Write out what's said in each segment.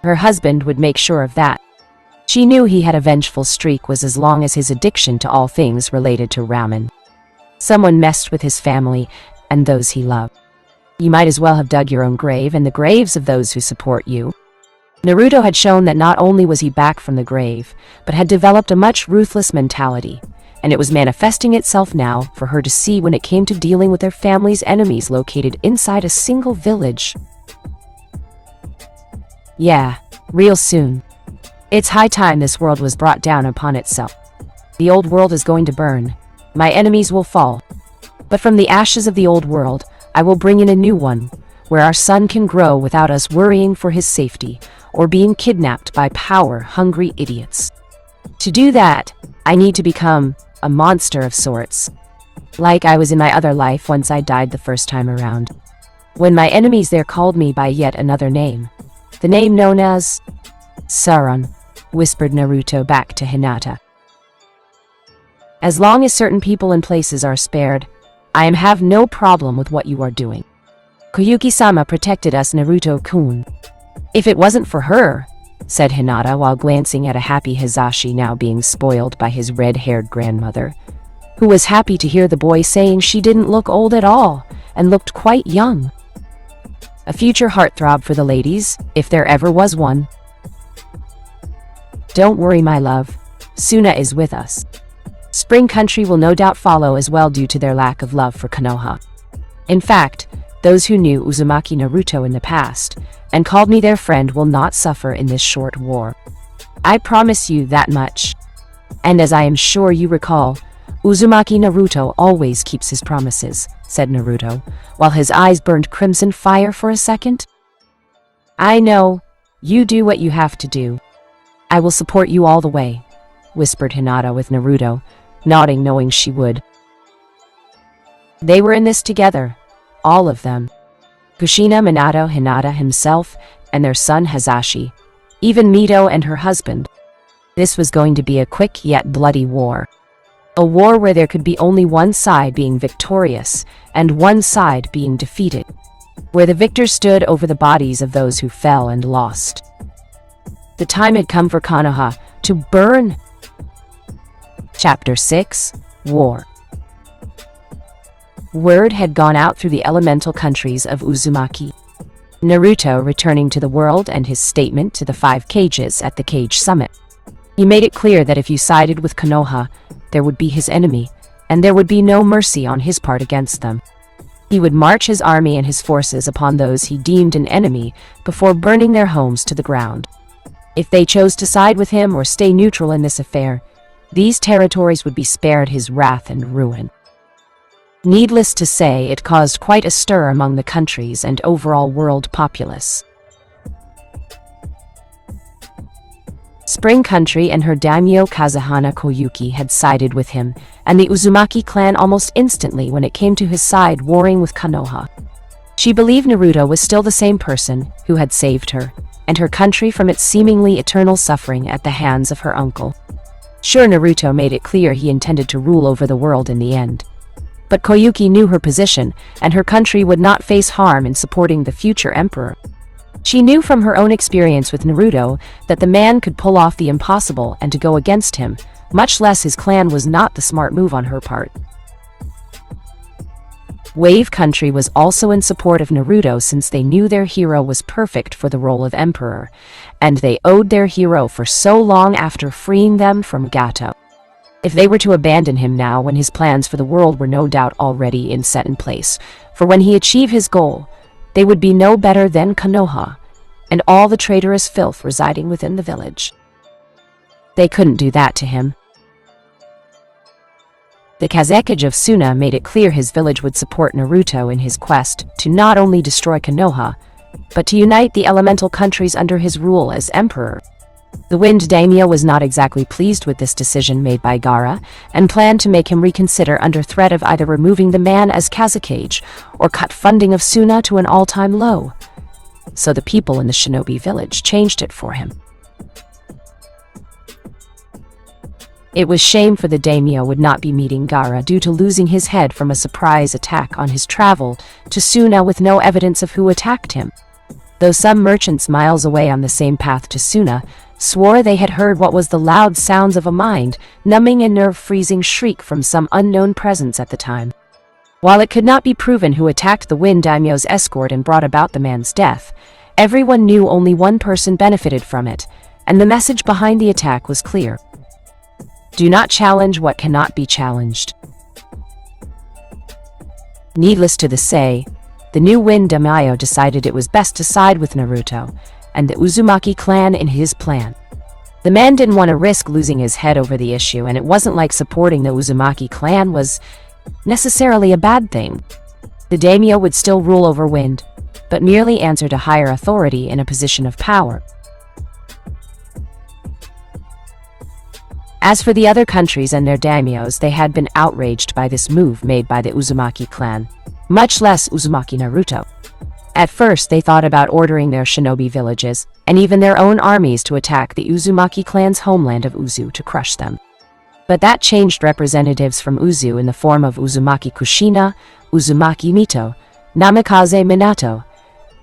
Her husband would make sure of that. She knew he had a vengeful streak was as long as his addiction to all things related to ramen. Someone messed with his family and those he loved. You might as well have dug your own grave and the graves of those who support you. Naruto had shown that not only was he back from the grave, but had developed a much ruthless mentality, and it was manifesting itself now for her to see when it came to dealing with their family's enemies located inside a single village. Yeah, real soon. It's high time this world was brought down upon itself. The old world is going to burn. My enemies will fall. But from the ashes of the old world, I will bring in a new one, where our son can grow without us worrying for his safety, or being kidnapped by power-hungry idiots. To do that, I need to become a monster of sorts, like I was in my other life once I died the first time around. When my enemies there called me by yet another name, the name known as Sauron, whispered Naruto back to Hinata. As long as certain people and places are spared, I have no problem with what you are doing. Koyuki-sama protected us, Naruto-kun. If it wasn't for her, said Hinata while glancing at a happy Hizashi now being spoiled by his red-haired grandmother, who was happy to hear the boy saying she didn't look old at all and looked quite young. A future heartthrob for the ladies, if there ever was one. Don't worry, my love. Suna is with us. Spring Country will no doubt follow as well due to their lack of love for Konoha. In fact, those who knew Uzumaki Naruto in the past and called me their friend will not suffer in this short war. I promise you that much. And as I am sure you recall, Uzumaki Naruto always keeps his promises, said Naruto, while his eyes burned crimson fire for a second. I know. You do what you have to do. I will support you all the way, whispered Hinata with Naruto, nodding knowing she would. They were in this together, all of them. Kushina, Minato, Hinata himself, and their son Hizashi, even Mito and her husband. This was going to be a quick yet bloody war. A war where there could be only one side being victorious and one side being defeated, where the victor stood over the bodies of those who fell and lost. The time had come for Konoha to burn. Chapter 6: War. Word had gone out through the elemental countries of Uzumaki. Naruto returning to the world and his statement to the 5 cages at the Cage Summit. He made it clear that if you sided with Konoha, there would be his enemy, and there would be no mercy on his part against them. He would march his army and his forces upon those he deemed an enemy before burning their homes to the ground. If they chose to side with him or stay neutral in this affair, these territories would be spared his wrath and ruin. Needless to say, it caused quite a stir among the countries and overall world populace. Spring Country and her daimyo Kazuhana Koyuki had sided with him, and the Uzumaki clan almost instantly when it came to his side warring with Konoha. She believed Naruto was still the same person who had saved her, and her country from its seemingly eternal suffering at the hands of her uncle. Sure, Naruto made it clear he intended to rule over the world in the end. But Koyuki knew her position, and her country would not face harm in supporting the future emperor. She knew from her own experience with Naruto that the man could pull off the impossible, and to go against him, much less his clan, was not the smart move on her part. Wave Country was also in support of Naruto since they knew their hero was perfect for the role of emperor, and they owed their hero for so long after freeing them from Gato. If they were to abandon him now when his plans for the world were no doubt already set in place, for when he achieved his goal, they would be no better than Konoha, and all the traitorous filth residing within the village. They couldn't do that to him. The Kazekage of Suna made it clear his village would support Naruto in his quest to not only destroy Konoha, but to unite the elemental countries under his rule as emperor. The Wind Daimyo was not exactly pleased with this decision made by Gaara, and planned to make him reconsider under threat of either removing the man as Kazekage or cut funding of Suna to an all-time low. So the people in the shinobi village changed it for him. It was shame for the daimyo would not be meeting Gaara due to losing his head from a surprise attack on his travel to Suna with no evidence of who attacked him. though some merchants miles away on the same path to Suna swore they had heard what was the loud sounds of a mind-numbing and nerve-freezing shriek from some unknown presence at the time. While it could not be proven who attacked the Wind Daimyo's escort and brought about the man's death, everyone knew only one person benefited from it, and the message behind the attack was clear. Do not challenge what cannot be challenged. Needless to say, the new Wind Daimyo decided it was best to side with Naruto and the Uzumaki clan in his plan. The man didn't want to risk losing his head over the issue, and it wasn't like supporting the Uzumaki clan was necessarily a bad thing. The daimyo would still rule over Wind, but merely answer to higher authority in a position of power. As for the other countries and their daimyos, they had been outraged by this move made by the Uzumaki clan, much less Uzumaki Naruto. At first, they thought about ordering their shinobi villages, and even their own armies to attack the Uzumaki clan's homeland of Uzu to crush them. But that changed. Representatives from Uzu in the form of Uzumaki Kushina, Uzumaki Mito, Namikaze Minato,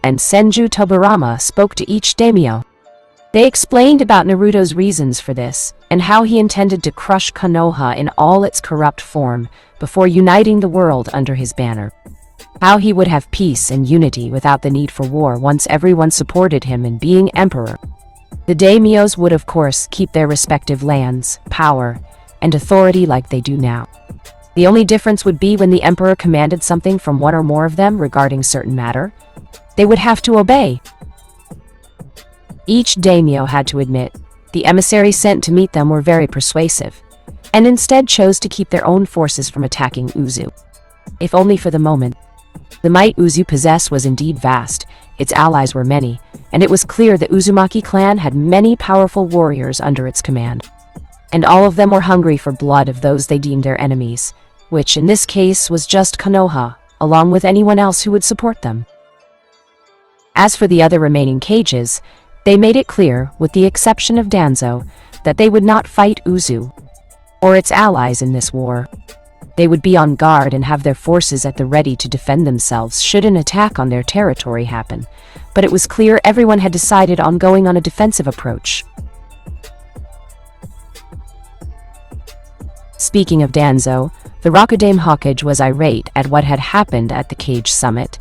and Senju Tobarama spoke to each daimyo. They explained about Naruto's reasons for this, and how he intended to crush Konoha in all its corrupt form before uniting the world under his banner. How he would have peace and unity without the need for war once everyone supported him in being emperor. The daimyos would of course keep their respective lands, power, and authority like they do now. The only difference would be when the emperor commanded something from one or more of them regarding certain matter, they would have to obey. Each daimyo had to admit the emissaries sent to meet them were very persuasive, and instead chose to keep their own forces from attacking Uzu. If only for the moment. The might Uzu possessed was indeed vast, its allies were many, and it was clear the Uzumaki clan had many powerful warriors under its command. And all of them were hungry for blood of those they deemed their enemies, which in this case was just Konoha, along with anyone else who would support them. As for the other remaining cages, they made it clear, with the exception of Danzo, that they would not fight Uzu or its allies in this war. They would be on guard and have their forces at the ready to defend themselves should an attack on their territory happen, but it was clear everyone had decided on going on a defensive approach. Speaking of Danzo, the Rakudame Hokage was irate at what had happened at the Cage Summit,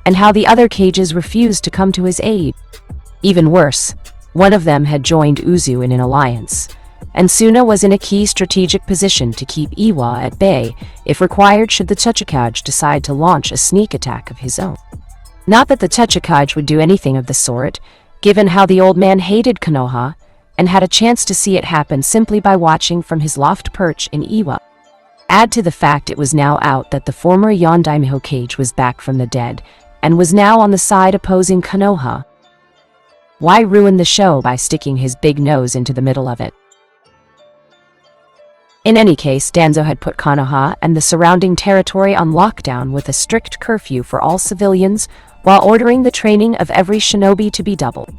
and how the other cages refused to come to his aid. Even worse, one of them had joined Uzu in an alliance, and Suna was in a key strategic position to keep Iwa at bay if required should the Tsuchikage decide to launch a sneak attack of his own. Not that the Tsuchikage would do anything of the sort, given how the old man hated Konoha, and had a chance to see it happen simply by watching from his loft perch in Iwa. Add to the fact it was now out that the former Yondaime Hokage was back from the dead, and was now on the side opposing Konoha. Why ruin the show by sticking his big nose into the middle of it? In any case, Danzo had put Konoha and the surrounding territory on lockdown with a strict curfew for all civilians, while ordering the training of every shinobi to be doubled.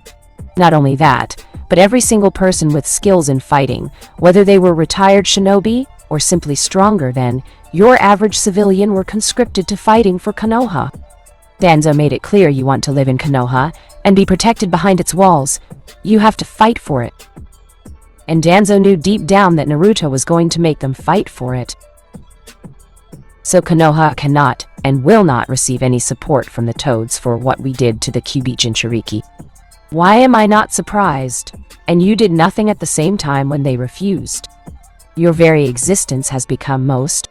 Not only that, but every single person with skills in fighting, whether they were retired shinobi or simply stronger than your average civilian, were conscripted to fighting for Konoha. Danzo made it clear, you want to live in Konoha and be protected behind its walls, you have to fight for it. And Danzo knew deep down that Naruto was going to make them fight for it. So Konoha cannot and will not receive any support from the Toads for what we did to the Kyuubi Jinchuriki. Why am I not surprised? And you did nothing at the same time when they refused. Your very existence has become most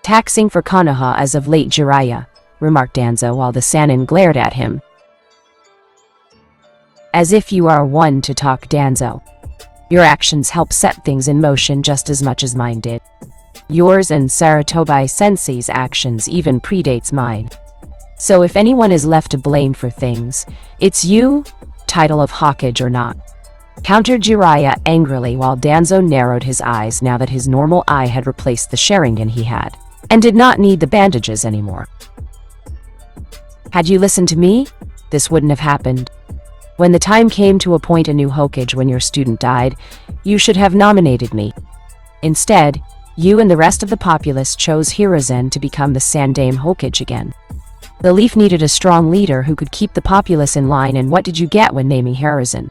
taxing for Konoha as of late, Jiraiya, remarked Danzo while the Sannin glared at him. As if you are one to talk, Danzo. Your actions help set things in motion just as much as mine did. Yours and Sarutobi Sensei's actions even predates mine. So if anyone is left to blame for things, it's you, title of Hokage or not. Countered Jiraiya angrily while Danzo narrowed his eyes now that his normal eye had replaced the Sharingan he had, and did not need the bandages anymore. Had you listened to me, this wouldn't have happened. When the time came to appoint a new Hokage when your student died, you should have nominated me. Instead, you and the rest of the populace chose Hiruzen to become the Sandaime Hokage again. The Leaf needed a strong leader who could keep the populace in line, and what did you get when naming Hiruzen?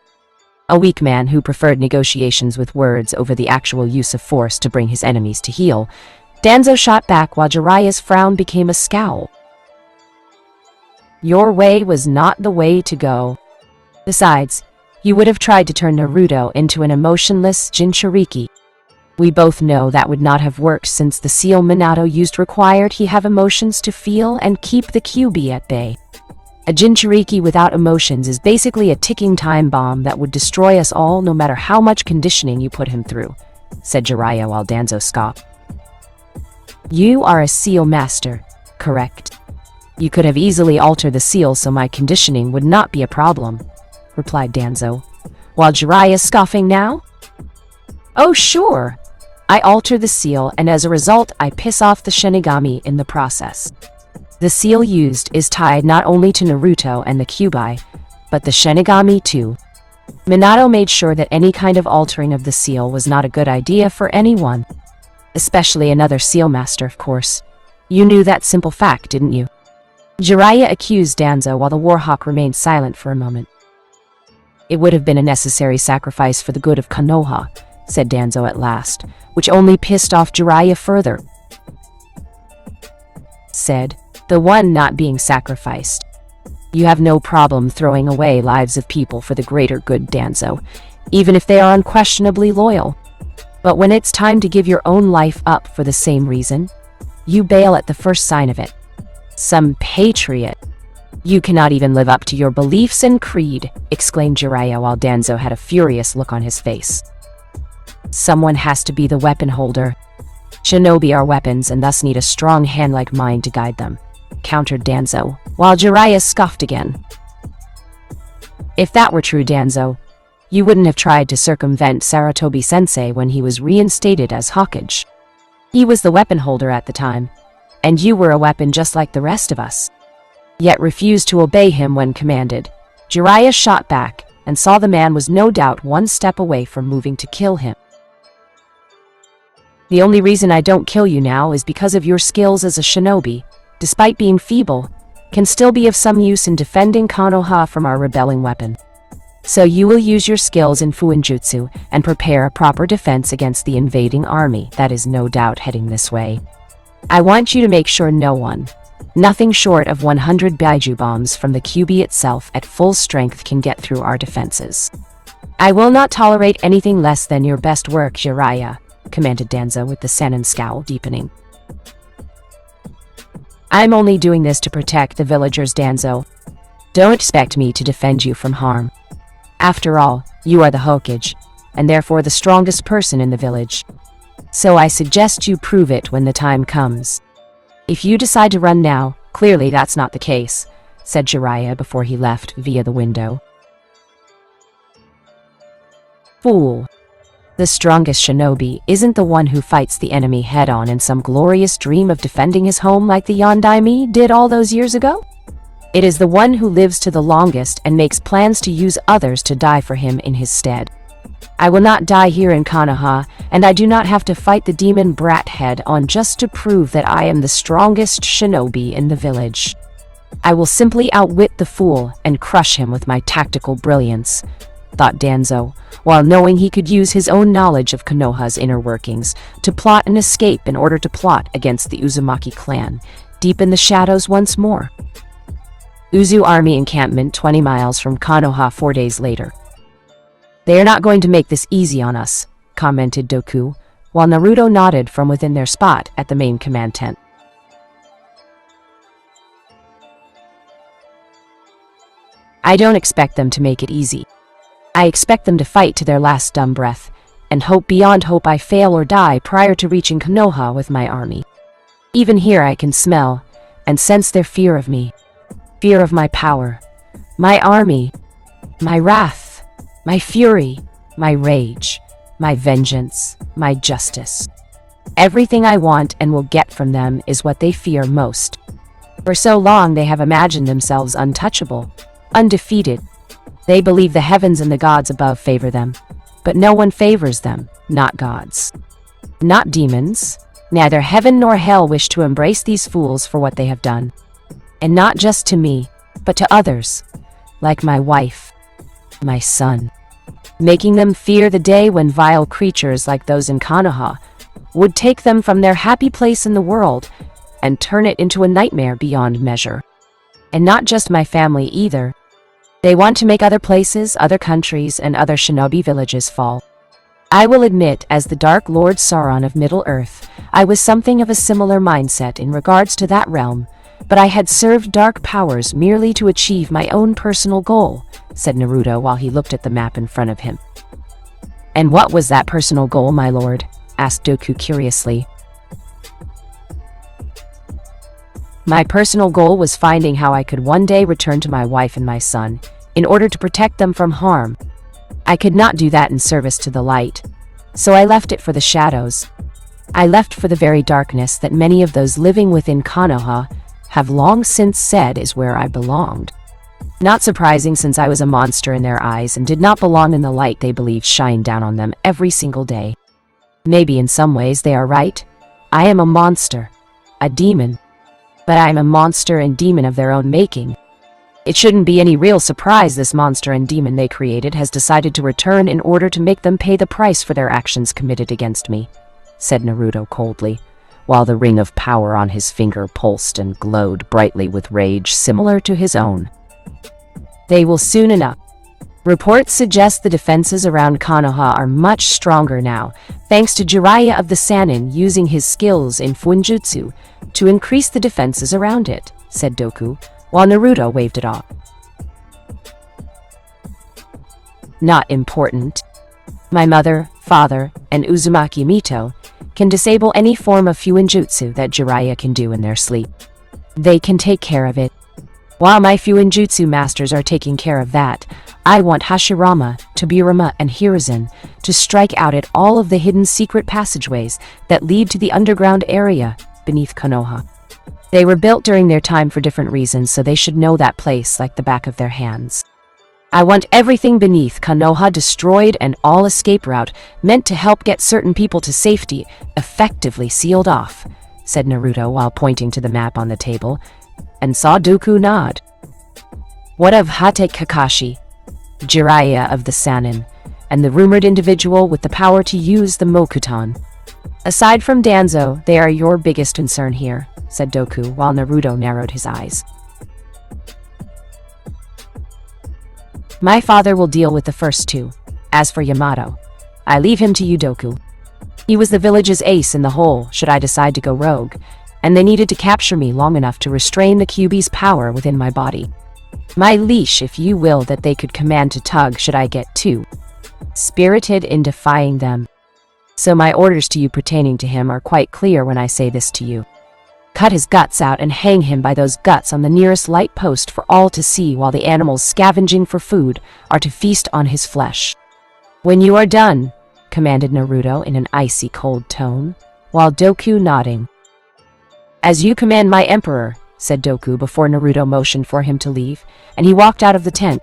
A weak man who preferred negotiations with words over the actual use of force to bring his enemies to heel. Danzo shot back while Jiraiya's frown became a scowl. Your way was not the way to go. Besides, you would have tried to turn Naruto into an emotionless Jinchuriki. We both know that would not have worked, since the seal Minato used required he have emotions to feel and keep the Kyuubi at bay. A Jinchuriki without emotions is basically a ticking time bomb that would destroy us all no matter how much conditioning you put him through, said Jiraiya while Danzo scoffed. You are a seal master, correct? You could have easily altered the seal so my conditioning would not be a problem, replied Danzo, while Jiraiya scoffing now. Oh sure, I alter the seal, and as a result I piss off the Shinigami in the process. The seal used is tied not only to Naruto and the Kyuubi, but the Shinigami too. Minato made sure that any kind of altering of the seal was not a good idea for anyone. Especially another seal master, of course. You knew that simple fact, didn't you? Jiraiya accused Danzo while the Warhawk remained silent for a moment. It would have been a necessary sacrifice for the good of Konoha, said Danzo at last, which only pissed off Jiraiya further. Said, the one not being sacrificed. You have no problem throwing away lives of people for the greater good, Danzo, even if they are unquestionably loyal. But when it's time to give your own life up for the same reason, you bail at the first sign of it. Some patriot. You cannot even live up to your beliefs and creed, exclaimed Jiraiya while Danzo had a furious look on his face. Someone has to be the weapon holder. Shinobi are weapons and thus need a strong hand like mine to guide them, countered Danzo, while Jiraiya scoffed again. If that were true, Danzo, you wouldn't have tried to circumvent Sarutobi-sensei when he was reinstated as Hokage. He was the weapon holder at the time, and you were a weapon just like the rest of us. Yet refused to obey him when commanded. Jiraiya shot back and saw the man was no doubt one step away from moving to kill him. The only reason I don't kill you now is because of your skills as a shinobi, despite being feeble, can still be of some use in defending Konoha from our rebelling weapon. So you will use your skills in Fuinjutsu and prepare a proper defense against the invading army that is no doubt heading this way. I want you to make sure no one, nothing short of 100 Baiju bombs from the Kyuubi itself at full strength, can get through our defenses. I will not tolerate anything less than your best work, Jiraiya, commanded Danzo with the Sannin scowl deepening. I'm only doing this to protect the villagers, Danzo. Don't expect me to defend you from harm. After all, you are the Hokage, and therefore the strongest person in the village. So I suggest you prove it when the time comes. If you decide to run now, clearly that's not the case, said Jiraiya before he left via the window. Fool. The strongest shinobi isn't the one who fights the enemy head-on in some glorious dream of defending his home like the Yondaime did all those years ago. It is the one who lives to the longest and makes plans to use others to die for him in his stead. I will not die here in Konoha, and I do not have to fight the demon brat head-on just to prove that I am the strongest shinobi in the village. I will simply outwit the fool and crush him with my tactical brilliance, thought Danzo, while knowing he could use his own knowledge of Konoha's inner workings to plot an escape in order to plot against the Uzumaki clan, deep in the shadows once more. Uzu army encampment 20 miles from Konoha 4 days later. They are not going to make this easy on us, commented Doku, while Naruto nodded from within their spot at the main command tent. I don't expect them to make it easy. I expect them to fight to their last dumb breath, and hope beyond hope I fail or die prior to reaching Konoha with my army. Even here I can smell and sense their fear of me, fear of my power, my army, my wrath, my fury, my rage, my vengeance, my justice. Everything I want and will get from them is what they fear most. For so long they have imagined themselves untouchable, undefeated. They believe the heavens and the gods above favor them, but no one favors them, not gods. Not demons. Neither heaven nor hell wish to embrace these fools for what they have done. And not just to me, but to others, like my wife, my son, making them fear the day when vile creatures like those in Konoha would take them from their happy place in the world and turn it into a nightmare beyond measure. And not just my family either. They want to make other places, other countries, and other shinobi villages fall. I will admit, as the Dark Lord Sauron of Middle-earth, I was something of a similar mindset in regards to that realm, but I had served dark powers merely to achieve my own personal goal, said Naruto while he looked at the map in front of him. And what was that personal goal, my lord? Asked Doku curiously. My personal goal was finding how I could one day return to my wife and my son, in order to protect them from harm. I could not do that in service to the light, so I left it for the shadows. I left for the very darkness that many of those living within Konoha have long since said is where I belonged. Not surprising, since I was a monster in their eyes and did not belong in the light they believed shined down on them every single day. Maybe in some ways they are right. I am a monster, a demon, but I am a monster and demon of their own making. It shouldn't be any real surprise this monster and demon they created has decided to return in order to make them pay the price for their actions committed against me, said Naruto coldly, while the ring of power on his finger pulsed and glowed brightly with rage similar to his own. They will soon enough. Reports suggest the defenses around Konoha are much stronger now, thanks to Jiraiya of the Sannin using his skills in Fuinjutsu to increase the defenses around it, said Doku, while Naruto waved it off. Not important. My mother, father, and Uzumaki Mito can disable any form of Fuinjutsu that Jiraiya can do in their sleep. They can take care of it. While my Fuinjutsu masters are taking care of that, I want Hashirama, Tobirama, and Hiruzen to strike out at all of the hidden secret passageways that lead to the underground area beneath Konoha. They were built during their time for different reasons, so they should know that place like the back of their hands. I want everything beneath Konoha destroyed and all escape route meant to help get certain people to safety effectively sealed off, said Naruto while pointing to the map on the table, and saw Doku nod. What of Hate Kakashi, Jiraiya of the Sannin, and the rumored individual with the power to use the Mokuton? Aside from Danzo, they are your biggest concern here, said Doku while Naruto narrowed his eyes. My father will deal with the first two. As for Yamato, I leave him to you, Doku. He was the village's ace in the hole should I decide to go rogue, and they needed to capture me long enough to restrain the Kyuubi's power within my body. My leash, if you will, that they could command to tug should I get too spirited in defying them. So my orders to you pertaining to him are quite clear when I say this to you. Cut his guts out and hang him by those guts on the nearest light post for all to see, while the animals scavenging for food are to feast on his flesh. When you are done, commanded Naruto in an icy cold tone, while Doku nodding. As you command, my emperor, said Doku before Naruto motioned for him to leave, and he walked out of the tent.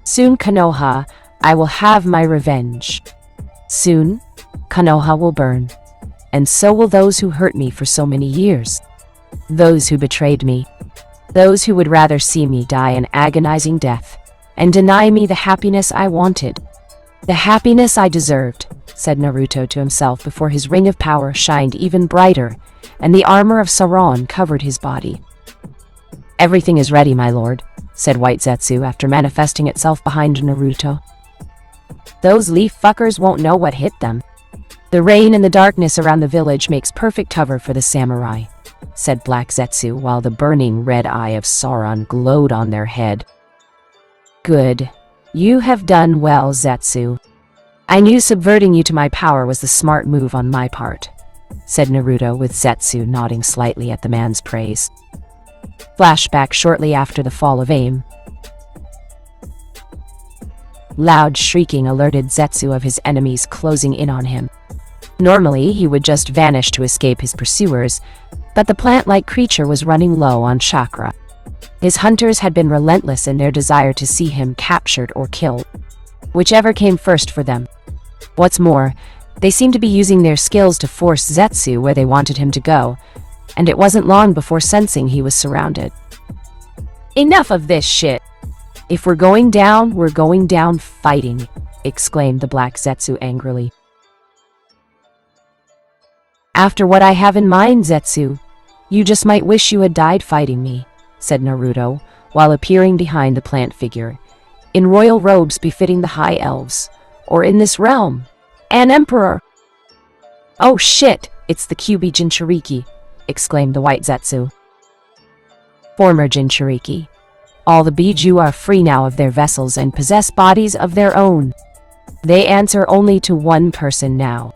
Soon, Konoha, I will have my revenge. Soon, Konoha will burn, and so will those who hurt me for so many years. Those who betrayed me. Those who would rather see me die an agonizing death, and deny me the happiness I wanted. The happiness I deserved, said Naruto to himself before his ring of power shined even brighter, and the armor of Sauron covered his body. Everything is ready, my lord, said White Zetsu after manifesting itself behind Naruto. Those leaf fuckers won't know what hit them. The rain and the darkness around the village makes perfect cover for the samurai, said Black Zetsu while the burning red eye of Sauron glowed on their head. Good. You have done well, Zetsu. I knew subverting you to my power was the smart move on my part, said Naruto with Zetsu nodding slightly at the man's praise. Flashback shortly after the fall of Aim. Loud shrieking alerted Zetsu of his enemies closing in on him. Normally, he would just vanish to escape his pursuers, but the plant-like creature was running low on chakra. His hunters had been relentless in their desire to see him captured or killed, whichever came first for them. What's more, they seemed to be using their skills to force Zetsu where they wanted him to go, and it wasn't long before sensing he was surrounded. "Enough of this shit! If we're going down fighting," exclaimed the Black Zetsu angrily. "After what I have in mind, Zetsu, you just might wish you had died fighting me," said Naruto, while appearing behind the plant figure, in royal robes befitting the high elves, or in this realm, an emperor. "Oh shit, it's the Kyuubi Jinchuriki," exclaimed the White Zetsu. "Former Jinchuriki. All the Biju are free now of their vessels and possess bodies of their own. They answer only to one person now."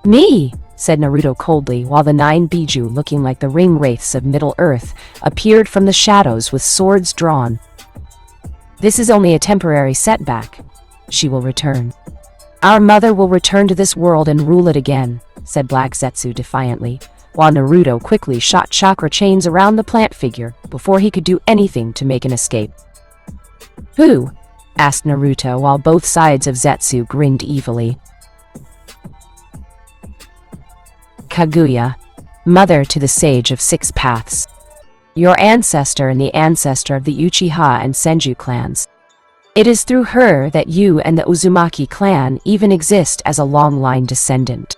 "Me," said Naruto coldly, while the 9 Biju, looking like the ring wraiths of Middle-earth, appeared from the shadows with swords drawn. "This is only a temporary setback. She will return. Our mother will return to this world and rule it again," said Black Zetsu defiantly, while Naruto quickly shot chakra chains around the plant figure before he could do anything to make an escape. "Who?" asked Naruto, while both sides of Zetsu grinned evilly. "Kaguya, mother to the Sage of Six Paths. Your ancestor and the ancestor of the Uchiha and Senju clans. It is through her that you and the Uzumaki clan even exist as a long-line descendant.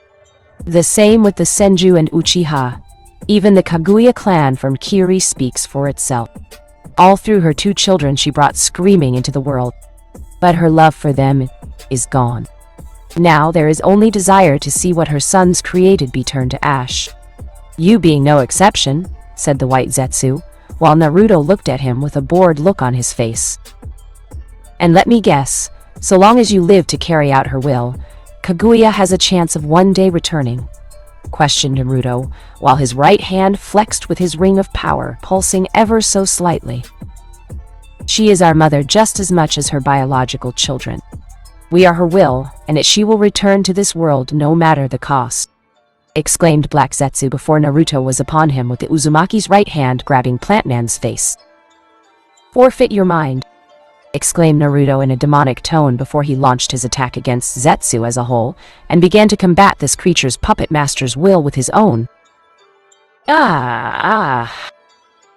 The same with the Senju and Uchiha. Even the Kaguya clan from Kiri speaks for itself. All through her 2 children she brought screaming into the world. But her love for them is gone. Now there is only desire to see what her sons created be turned to ash. You being no exception," said the White Zetsu, while Naruto looked at him with a bored look on his face. "And let me guess, so long as you live to carry out her will, Kaguya has a chance of one day returning?" questioned Naruto, while his right hand flexed with his ring of power, pulsing ever so slightly. "She is our mother just as much as her biological children. We are her will, and she will return to this world no matter the cost," exclaimed Black Zetsu before Naruto was upon him with the Uzumaki's right hand grabbing Plantman's face. "Forfeit your mind," exclaimed Naruto in a demonic tone before he launched his attack against Zetsu as a whole, and began to combat this creature's puppet master's will with his own. Ah!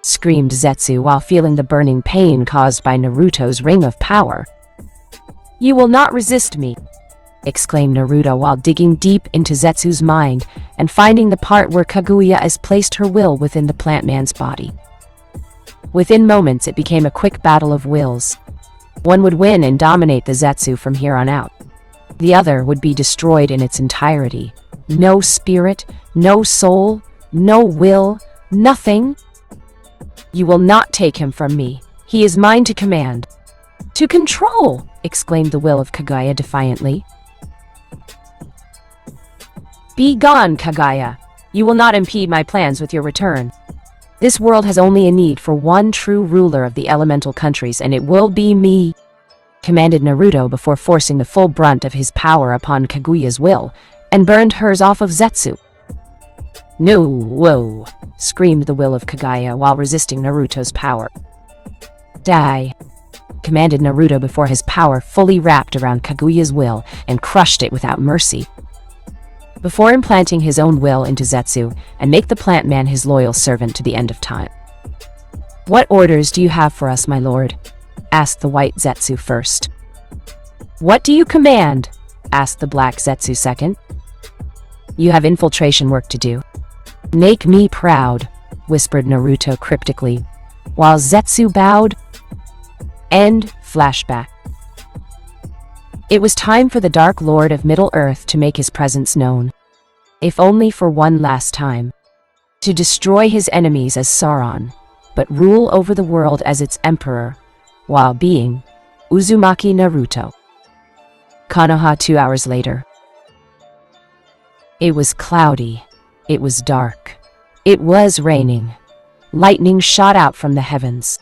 Screamed Zetsu while feeling the burning pain caused by Naruto's ring of power. "You will not resist me," exclaimed Naruto while digging deep into Zetsu's mind and finding the part where Kaguya has placed her will within the plant man's body. Within moments it became a quick battle of wills. One would win and dominate the Zetsu from here on out. The other would be destroyed in its entirety. No spirit, no soul, no will, nothing. "You will not take him from me. He is mine to command." "To control!" exclaimed the will of Kaguya defiantly. "Be gone, Kaguya. You will not impede my plans with your return. This world has only a need for one true ruler of the elemental countries, and it will be me," commanded Naruto before forcing the full brunt of his power upon Kaguya's will, and burned hers off of Zetsu. "No, whoa!" screamed the will of Kaguya while resisting Naruto's power. "Die!" commanded Naruto before his power fully wrapped around Kaguya's will and crushed it without mercy. Before implanting his own will into Zetsu and make the plant man his loyal servant to the end of time. "What orders do you have for us, my lord?" asked the White Zetsu first. "What do you command?" asked the Black Zetsu second. "You have infiltration work to do." "Make me proud," whispered Naruto cryptically, while Zetsu bowed. End flashback. It was time for the Dark Lord of Middle-earth to make his presence known, if only for one last time, to destroy his enemies as Sauron, but rule over the world as its emperor, while being Uzumaki Naruto. Konoha 2 hours later. It was cloudy. It was dark. It was raining. Lightning shot out from the heavens,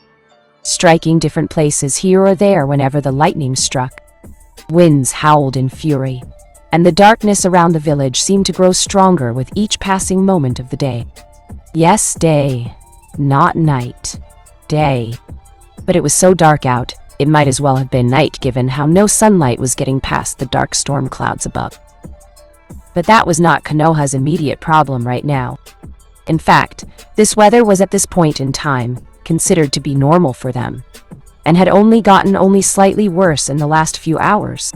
striking different places here or there whenever the lightning struck. Winds howled in fury, and the darkness around the village seemed to grow stronger with each passing moment of the day. Yes, day. Not night. Day. But it was so dark out, it might as well have been night given how no sunlight was getting past the dark storm clouds above. But that was not Konoha's immediate problem right now. In fact, this weather was at this point in time considered to be normal for them, and had only gotten slightly worse in the last few hours.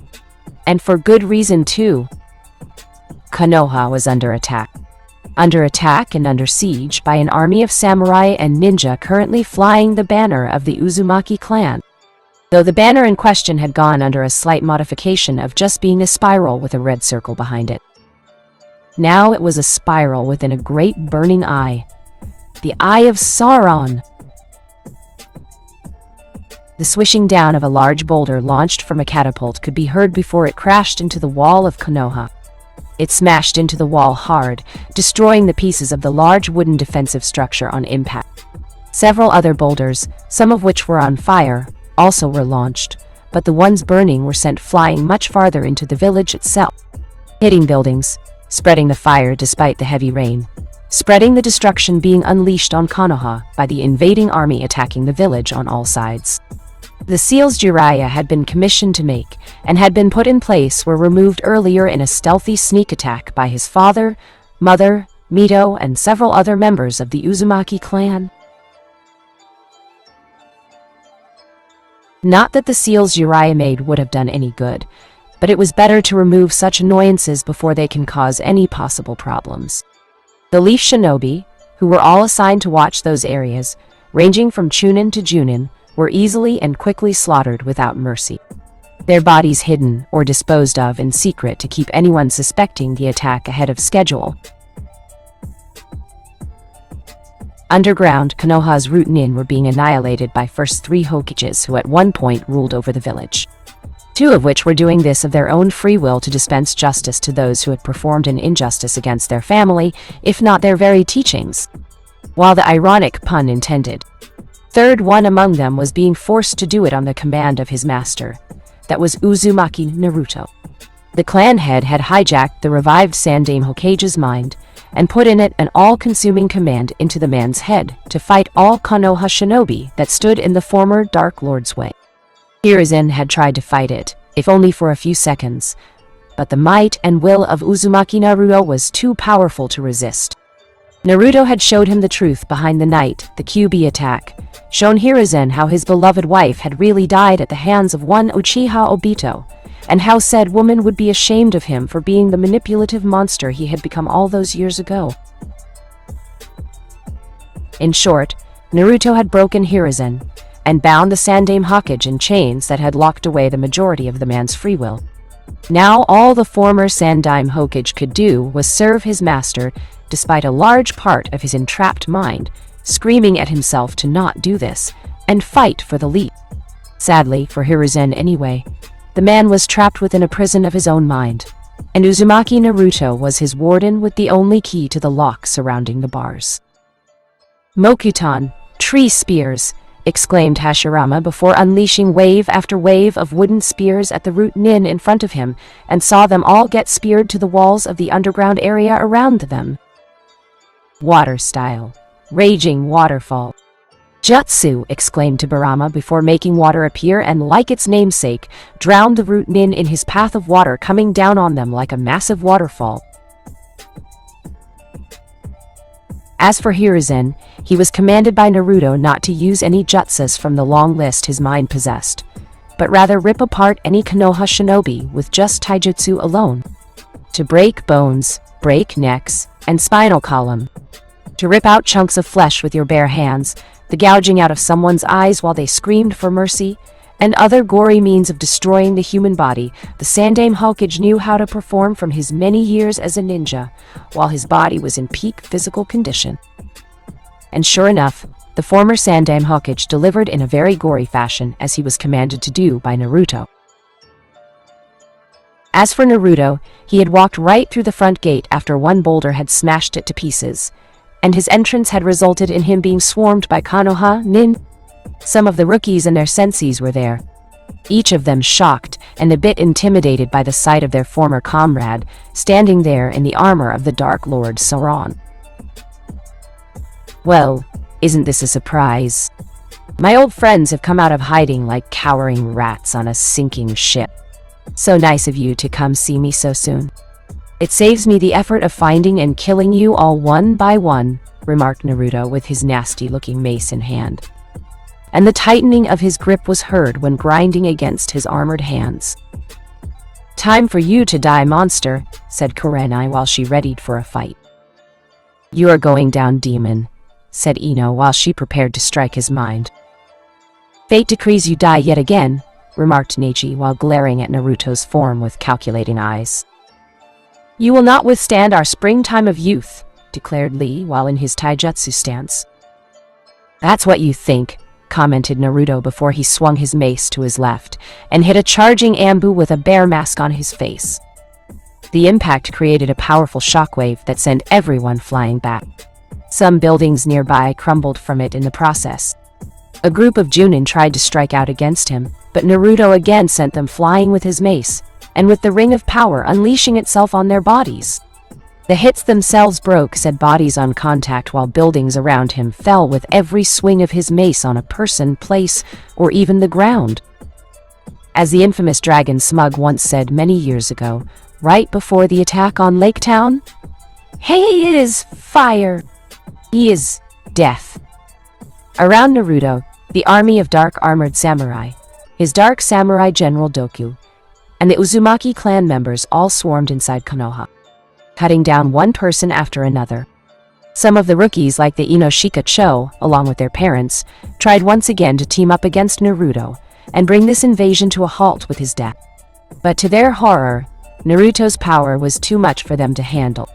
And for good reason too. Konoha was under attack. Under attack and under siege by an army of samurai and ninja currently flying the banner of the Uzumaki clan. Though the banner in question had gone under a slight modification of just being a spiral with a red circle behind it. Now it was a spiral within a great burning eye. The Eye of Sauron. The swishing down of a large boulder launched from a catapult could be heard before it crashed into the wall of Konoha. It smashed into the wall hard, destroying the pieces of the large wooden defensive structure on impact. Several other boulders, some of which were on fire, also were launched, but the ones burning were sent flying much farther into the village itself, hitting buildings, spreading the fire despite the heavy rain, spreading the destruction being unleashed on Konoha by the invading army attacking the village on all sides. The seals Jiraiya had been commissioned to make and had been put in place were removed earlier in a stealthy sneak attack by his father, mother, Mito, and several other members of the Uzumaki clan. Not that the seals Jiraiya made would have done any good, but it was better to remove such annoyances before they can cause any possible problems. The Leaf Shinobi, who were all assigned to watch those areas, ranging from Chunin to Junin, were easily and quickly slaughtered without mercy. Their bodies hidden or disposed of in secret to keep anyone suspecting the attack ahead of schedule. Underground, Konoha's root nin were being annihilated by first 3 Hokages who at one point ruled over the village. 2 of which were doing this of their own free will to dispense justice to those who had performed an injustice against their family, if not their very teachings. While the ironic pun intended. Third one among them was being forced to do it on the command of his master. That was Uzumaki Naruto. The clan head had hijacked the revived Sandaime Hokage's mind and put in it an all-consuming command into the man's head to fight all Konoha shinobi that stood in the former Dark Lord's way. Hiruzen had tried to fight it, if only for a few seconds, but the might and will of Uzumaki Naruto was too powerful to resist. Naruto had showed him the truth behind the night, the QB attack, shown Hiruzen how his beloved wife had really died at the hands of one Uchiha Obito, and how said woman would be ashamed of him for being the manipulative monster he had become all those years ago. In short, Naruto had broken Hiruzen, and bound the Sandaime Hokage in chains that had locked away the majority of the man's free will. Now all the former Sandaime Hokage could do was serve his master, despite a large part of his entrapped mind, screaming at himself to not do this, and fight for the leap. Sadly, for Hiruzen anyway, the man was trapped within a prison of his own mind, and Uzumaki Naruto was his warden with the only key to the lock surrounding the bars. Mokutan, tree spears, exclaimed Hashirama before unleashing wave after wave of wooden spears at the root nin in front of him, and saw them all get speared to the walls of the underground area around them. Water style. Raging waterfall. Jutsu, exclaimed Tobirama before making water appear and, like its namesake, drowned the root nin in his path of water coming down on them like a massive waterfall. As for Hiruzen, he was commanded by Naruto not to use any jutsus from the long list his mind possessed, but rather rip apart any Konoha shinobi with just taijutsu alone. To break bones, break necks, and spinal column. To rip out chunks of flesh with your bare hands, the gouging out of someone's eyes while they screamed for mercy, and other gory means of destroying the human body, the Sandaime Hokage knew how to perform from his many years as a ninja, while his body was in peak physical condition. And sure enough, the former Sandaime Hokage delivered in a very gory fashion as he was commanded to do by Naruto. As for Naruto, he had walked right through the front gate after one boulder had smashed it to pieces, and his entrance had resulted in him being swarmed by Konoha nin. Some of the rookies and their senseis were there, each of them shocked and a bit intimidated by the sight of their former comrade standing there in the armor of the Dark Lord Sauron. Well, isn't this a surprise? My old friends have come out of hiding like cowering rats on a sinking ship. So nice of you to come see me so soon. It saves me the effort of finding and killing you all one by one, remarked Naruto with his nasty-looking mace in hand. And the tightening of his grip was heard when grinding against his armored hands. "Time for you to die, monster," said Kurenai while she readied for a fight. "You are going down, demon," said Ino while she prepared to strike his mind. "Fate decrees you die yet again," remarked Neji while glaring at Naruto's form with calculating eyes. "You will not withstand our springtime of youth," declared Lee while in his taijutsu stance. "That's what you think," commented Naruto before he swung his mace to his left and hit a charging Ambu with a bear mask on his face. The impact created a powerful shockwave that sent everyone flying back. Some buildings nearby crumbled from it in the process. A group of Junin tried to strike out against him, but Naruto again sent them flying with his mace, and with the ring of power unleashing itself on their bodies. The hits themselves broke said bodies on contact while buildings around him fell with every swing of his mace on a person, place, or even the ground. As the infamous Dragon Smug once said many years ago, right before the attack on Lake Town, "He is fire. He is death." Around Naruto, the army of dark-armored samurai, his dark samurai general Doku, and the Uzumaki clan members all swarmed inside Konoha, cutting down one person after another. Some of the rookies, like the Inoshika Cho, along with their parents, tried once again to team up against Naruto and bring this invasion to a halt with his death. But to their horror, Naruto's power was too much for them to handle.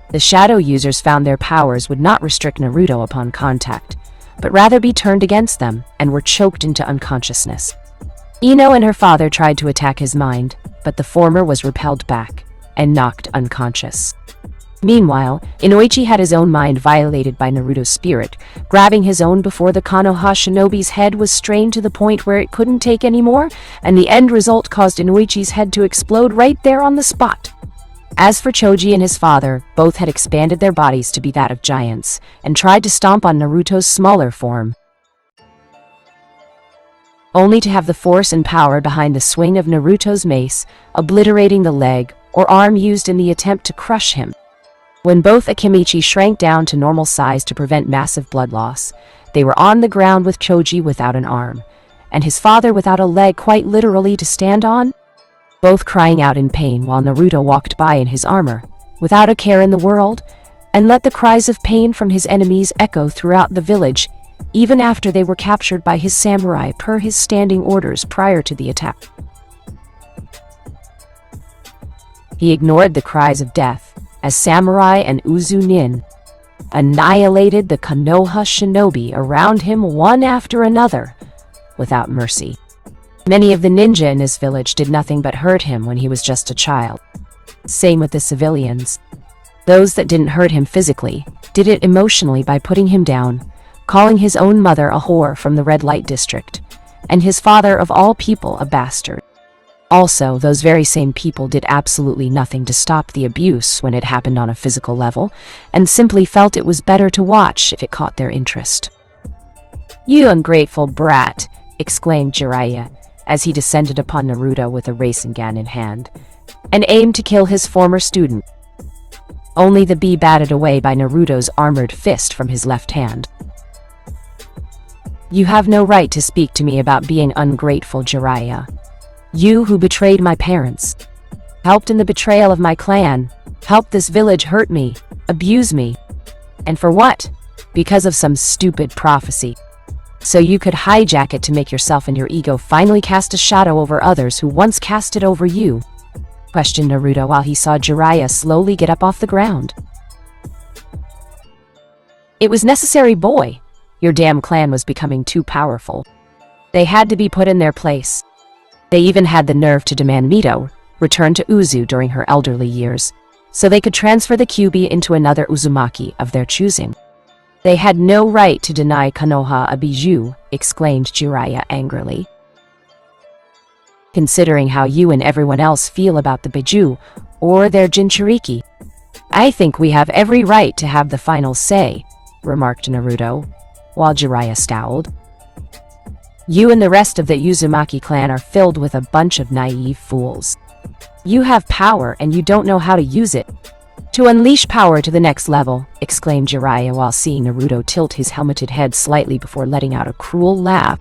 The shadow users found their powers would not restrict Naruto upon contact, but rather be turned against them and were choked into unconsciousness. Ino and her father tried to attack his mind, but the former was repelled back and knocked unconscious. Meanwhile, Inoichi had his own mind violated by Naruto's spirit, grabbing his own before the Konoha shinobi's head was strained to the point where it couldn't take anymore, and the end result caused Inoichi's head to explode right there on the spot. As for Choji and his father, both had expanded their bodies to be that of giants, and tried to stomp on Naruto's smaller form, only to have the force and power behind the swing of Naruto's mace, obliterating the leg or arm used in the attempt to crush him. When both Akimichi shrank down to normal size to prevent massive blood loss, they were on the ground with Choji without an arm, and his father without a leg quite literally to stand on, both crying out in pain while Naruto walked by in his armor, without a care in the world, and let the cries of pain from his enemies echo throughout the village, even after they were captured by his samurai per his standing orders prior to the attack. He ignored the cries of death, as samurai and Uzu-nin annihilated the Konoha shinobi around him one after another, without mercy. Many of the ninja in his village did nothing but hurt him when he was just a child. Same with the civilians. Those that didn't hurt him physically did it emotionally by putting him down, calling his own mother a whore from the red light district, and his father of all people a bastard. Also, those very same people did absolutely nothing to stop the abuse when it happened on a physical level, and simply felt it was better to watch if it caught their interest. "You ungrateful brat," exclaimed Jiraiya, as he descended upon Naruto with a Rasengan in hand, and aimed to kill his former student. Only the bee batted away by Naruto's armored fist from his left hand. "You have no right to speak to me about being ungrateful, Jiraiya. You who betrayed my parents, helped in the betrayal of my clan, helped this village hurt me, abuse me. And for what? Because of some stupid prophecy. So you could hijack it to make yourself and your ego finally cast a shadow over others who once cast it over you?" questioned Naruto while he saw Jiraiya slowly get up off the ground. "It was necessary, boy. Your damn clan was becoming too powerful. They had to be put in their place. They even had the nerve to demand Mito return to Uzu during her elderly years, so they could transfer the Kyuubi into another Uzumaki of their choosing. They had no right to deny Konoha a bijou," exclaimed Jiraiya angrily. "Considering how you and everyone else feel about the bijou, or their Jinchuriki, I think we have every right to have the final say," remarked Naruto, while Jiraiya scowled. "You and the rest of the Uzumaki clan are filled with a bunch of naive fools. You have power and you don't know how to use it. To unleash power to the next level, exclaimed Jiraiya while seeing Naruto tilt his helmeted head slightly before letting out a cruel laugh.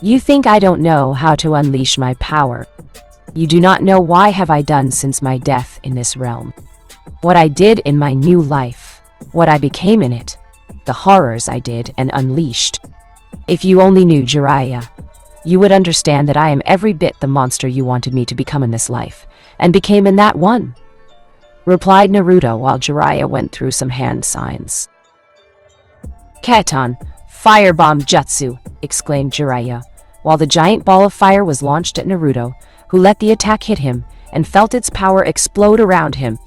You think I don't know how to unleash my power? You do not know why have I done since my death in this realm. What I did in my new life, what I became in it, the horrors I did and unleashed. If you only knew, Jiraiya, you would understand that I am every bit the monster you wanted me to become in this life, and became in that one, replied Naruto while Jiraiya went through some hand signs. Katon, firebomb jutsu, exclaimed Jiraiya, while the giant ball of fire was launched at Naruto, who let the attack hit him and felt its power explode around him.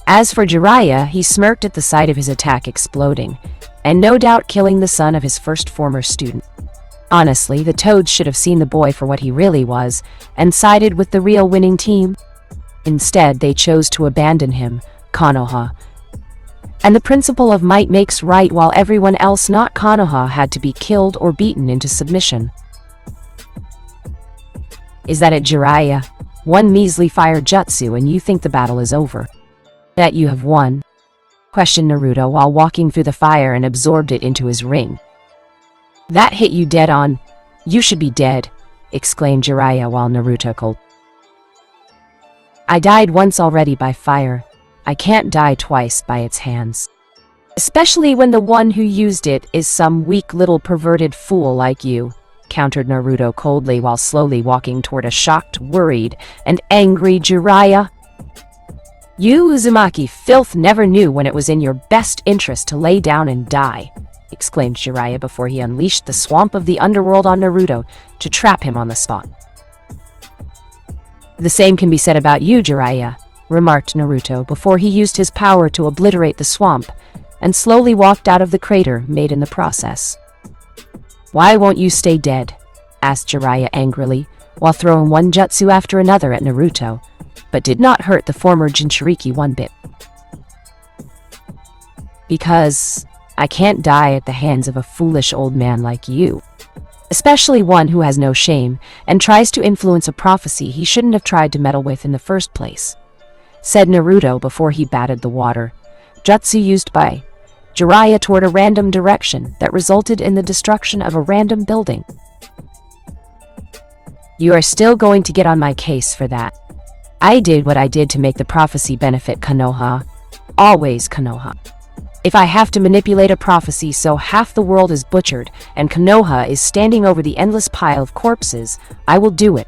As for Jiraiya, he smirked at the sight of his attack exploding, and no doubt killing the son of his first former student. Honestly, the Toads should have seen the boy for what he really was, and sided with the real winning team. Instead, they chose to abandon him, Konoha. And the principle of might makes right while everyone else not Konoha had to be killed or beaten into submission. Is that it, Jiraiya? One measly fire jutsu and you think the battle is over? That you have won? Questioned Naruto while walking through the fire and absorbed it into his ring. That hit you dead on. You should be dead, exclaimed Jiraiya while Naruto called. I died once already by fire. I can't die twice by its hands. Especially when the one who used it is some weak little perverted fool like you, countered Naruto coldly while slowly walking toward a shocked, worried, and angry Jiraiya. You Uzumaki filth never knew when it was in your best interest to lay down and die, exclaimed Jiraiya before he unleashed the swamp of the underworld on Naruto to trap him on the spot. The same can be said about you, Jiraiya, remarked Naruto before he used his power to obliterate the swamp and slowly walked out of the crater made in the process. Why won't you stay dead? Asked Jiraiya angrily, while throwing one jutsu after another at Naruto, but did not hurt the former Jinchuriki one bit. Because I can't die at the hands of a foolish old man like you, especially one who has no shame and tries to influence a prophecy he shouldn't have tried to meddle with in the first place, said Naruto before he batted the water, jutsu used by Jiraiya toward a random direction that resulted in the destruction of a random building. You are still going to get on my case for that. I did what I did to make the prophecy benefit Konoha. Always Konoha. If I have to manipulate a prophecy so half the world is butchered and Konoha is standing over the endless pile of corpses, I will do it.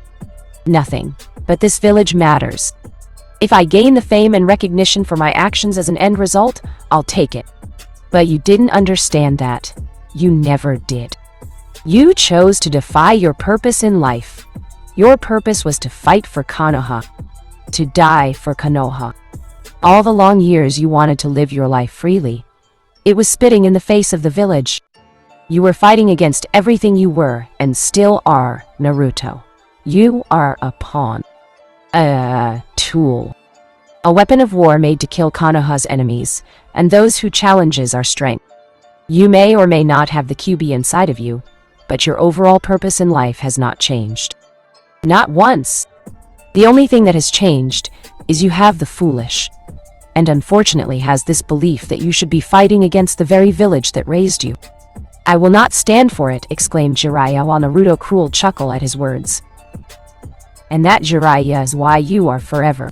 Nothing but this village matters. If I gain the fame and recognition for my actions as an end result, I'll take it. But you didn't understand that. You never did. You chose to defy your purpose in life. Your purpose was to fight for Konoha. To die for Konoha. All the long years you wanted to live your life freely. It was spitting in the face of the village. You were fighting against everything you were and still are, Naruto. You are a pawn. A tool. A weapon of war made to kill Konoha's enemies, and those who challenges our strength. You may or may not have the QB inside of you, but your overall purpose in life has not changed. Not once. The only thing that has changed is you have the foolish, and unfortunately has this belief that you should be fighting against the very village that raised you. I will not stand for it, exclaimed Jiraiya while Naruto cruel chuckle at his words. And that, Jiraiya, is why you are forever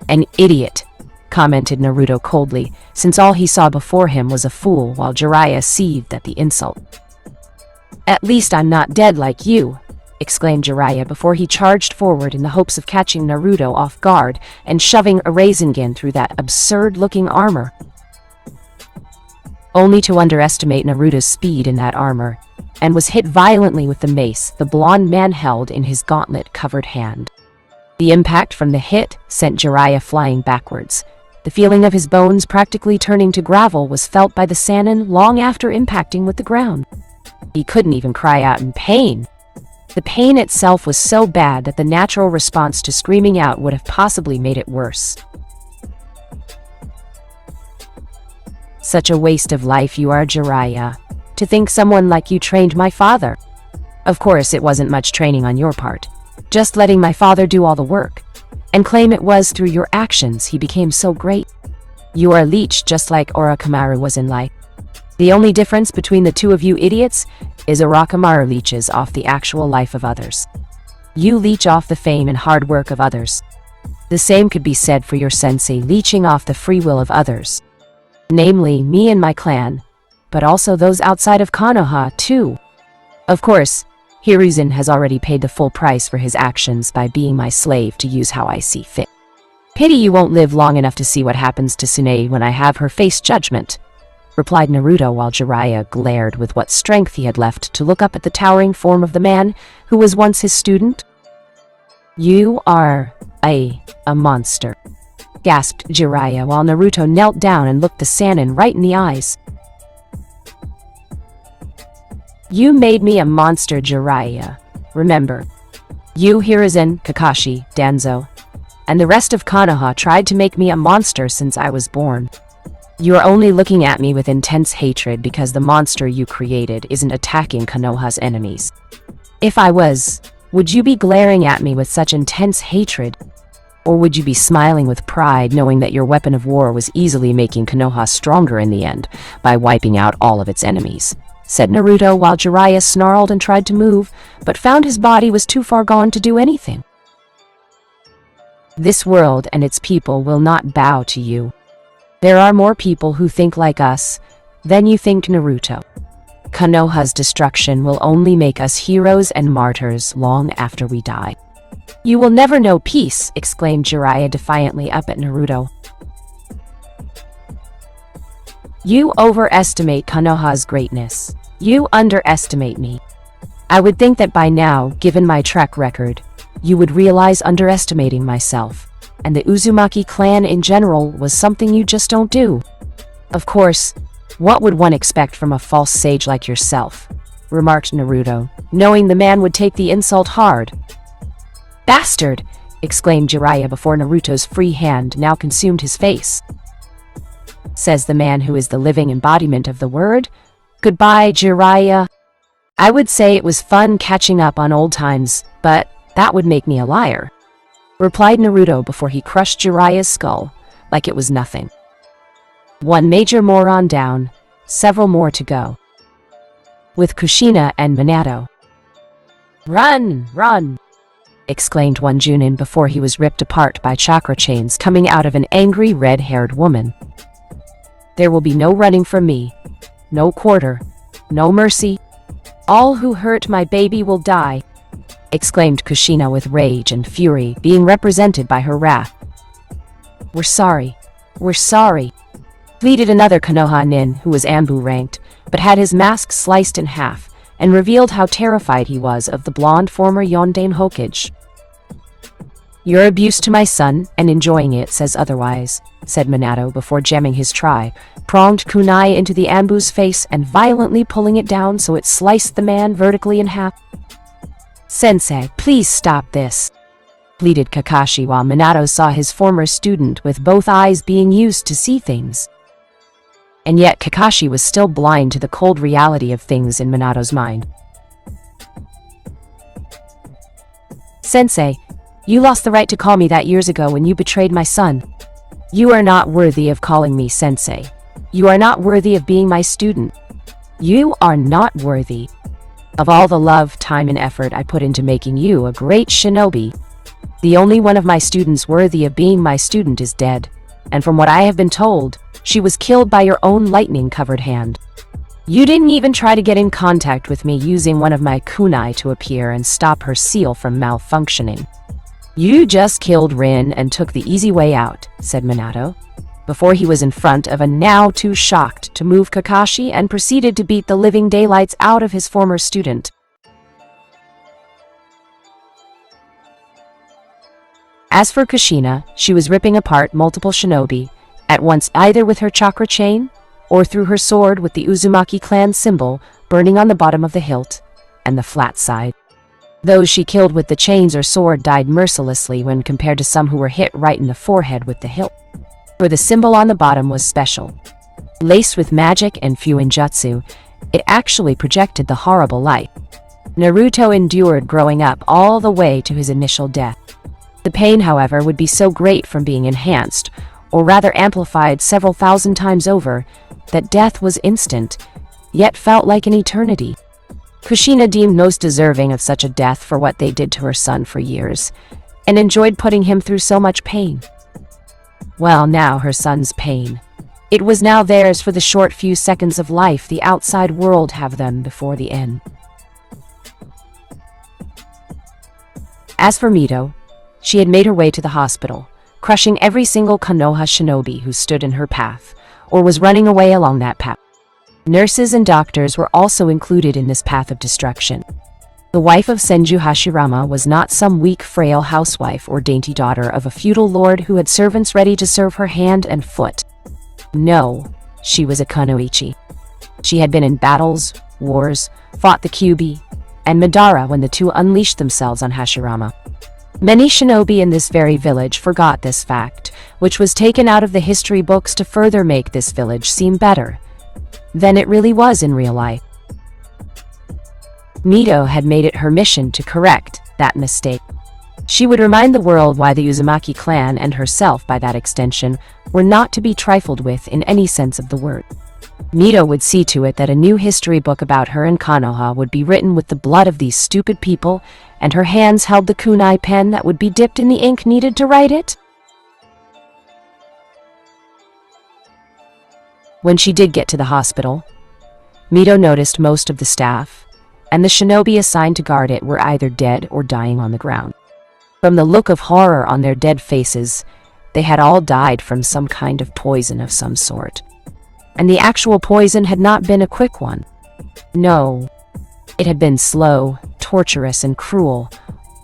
an idiot, commented Naruto coldly, since all he saw before him was a fool while Jiraiya seethed at the insult. At least I'm not dead like you, exclaimed Jiraiya before he charged forward in the hopes of catching Naruto off guard and shoving a Rasengan through that absurd-looking armor. Only to underestimate Naruto's speed in that armor, and was hit violently with the mace the blonde man held in his gauntlet-covered hand. The impact from the hit sent Jiraiya flying backwards. The feeling of his bones practically turning to gravel was felt by the Sannin long after impacting with the ground. He couldn't even cry out in pain. The pain itself was so bad that the natural response to screaming out would have possibly made it worse. Such a waste of life you are, Jiraiya. To think someone like you trained my father. Of course, it wasn't much training on your part. just letting my father do all the work, and claim it was through your actions he became so great. You are a leech just like Orochimaru was in life. The only difference between the two of you idiots is Orochimaru leeches off the actual life of others. You leech off the fame and hard work of others. The same could be said for your sensei leeching off the free will of others. Namely, me and my clan, but also those outside of Konoha, too. Of course, Hiruzen has already paid the full price for his actions by being my slave to use how I see fit. Pity you won't live long enough to see what happens to Tsunade when I have her face judgment, replied Naruto while Jiraiya glared with what strength he had left to look up at the towering form of the man who was once his student. You are a monster, gasped Jiraiya while Naruto knelt down and looked the Sannin right in the eyes. You made me a monster, Jiraiya. Remember, you, Hiruzen, Kakashi, Danzo, and the rest of Konoha tried to make me a monster since I was born. You are only looking at me with intense hatred because the monster you created isn't attacking Konoha's enemies. If I was, would you be glaring at me with such intense hatred? Or would you be smiling with pride knowing that your weapon of war was easily making Konoha stronger in the end by wiping out all of its enemies? Said Naruto while Jiraiya snarled and tried to move, but found his body was too far gone to do anything. This world and its people will not bow to you. There are more people who think like us than you think, Naruto. Konoha's destruction will only make us heroes and martyrs long after we die. You will never know peace, exclaimed Jiraiya defiantly up at Naruto. You overestimate Konoha's greatness. You underestimate me. I would think that by now, given my track record, you would realize underestimating myself, and the Uzumaki clan in general was something you just don't do. Of course, what would one expect from a false sage like yourself? Remarked Naruto, knowing the man would take the insult hard. Bastard! Exclaimed Jiraiya before Naruto's free hand now consumed his face. Says the man who is the living embodiment of the word. Goodbye, Jiraiya. I would say it was fun catching up on old times, but that would make me a liar, replied Naruto before he crushed Jiraiya's skull like it was nothing. One major moron down, several more to go. With Kushina and Minato. Run, run! Exclaimed one Junin before he was ripped apart by chakra chains coming out of an angry red-haired woman. There will be no running from me, no quarter, no mercy. All who hurt my baby will die, exclaimed Kushina with rage and fury being represented by her wrath. We're sorry, pleaded another Konoha nin who was Anbu ranked, but had his mask sliced in half and revealed how terrified he was of the blonde former Yondaime Hokage. Your abuse to my son and enjoying it says otherwise, said Minato before jamming his tri-pronged kunai into the Anbu's face and violently pulling it down so it sliced the man vertically in half. Sensei, please stop this, pleaded Kakashi while Minato saw his former student with both eyes being used to see things. And yet Kakashi was still blind to the cold reality of things in Minato's mind. Sensei, you lost the right to call me that years ago when you betrayed my son. You are not worthy of calling me sensei. You are not worthy of being my student. You are not worthy of all the love, time, and effort I put into making you a great shinobi. The only one of my students worthy of being my student is dead, and from what I have been told, she was killed by your own lightning-covered hand. You didn't even try to get in contact with me using one of my kunai to appear and stop her seal from malfunctioning. You just killed Rin and took the easy way out, said Minato, before he was in front of a now too shocked to move Kakashi and proceeded to beat the living daylights out of his former student. As for Kushina, she was ripping apart multiple shinobi, at once either with her chakra chain or through her sword with the Uzumaki clan symbol burning on the bottom of the hilt and the flat side. Those she killed with the chains or sword died mercilessly when compared to some who were hit right in the forehead with the hilt, for the symbol on the bottom was special. Laced with magic and fuinjutsu, it actually projected the horrible light. Naruto endured growing up all the way to his initial death. The pain, however, would be so great from being enhanced, or rather amplified several thousand times over, that death was instant, yet felt like an eternity. Kushina deemed most deserving of such a death for what they did to her son for years, and enjoyed putting him through so much pain. Well, now her son's pain. It was now theirs for the short few seconds of life the outside world have them before the end. As for Mito, she had made her way to the hospital, crushing every single Konoha shinobi who stood in her path, or was running away along that path. Nurses and doctors were also included in this path of destruction. The wife of Senju Hashirama was not some weak, frail housewife or dainty daughter of a feudal lord who had servants ready to serve her hand and foot. No, she was a kunoichi. She had been in battles, wars, fought the Kyuubi, and Madara when the two unleashed themselves on Hashirama. Many shinobi in this very village forgot this fact, which was taken out of the history books to further make this village seem better than it really was in real life. Mito had made it her mission to correct that mistake. She would remind the world why the Uzumaki clan, and herself by that extension, were not to be trifled with in any sense of the word. Mito would see to it that a new history book about her and Konoha would be written with the blood of these stupid people, and her hands held the kunai pen that would be dipped in the ink needed to write it. When she did get to the hospital, Mito noticed most of the staff, and the shinobi assigned to guard it were either dead or dying on the ground. From the look of horror on their dead faces, they had all died from some kind of poison of some sort. And the actual poison had not been a quick one. No, it had been slow, torturous, and cruel,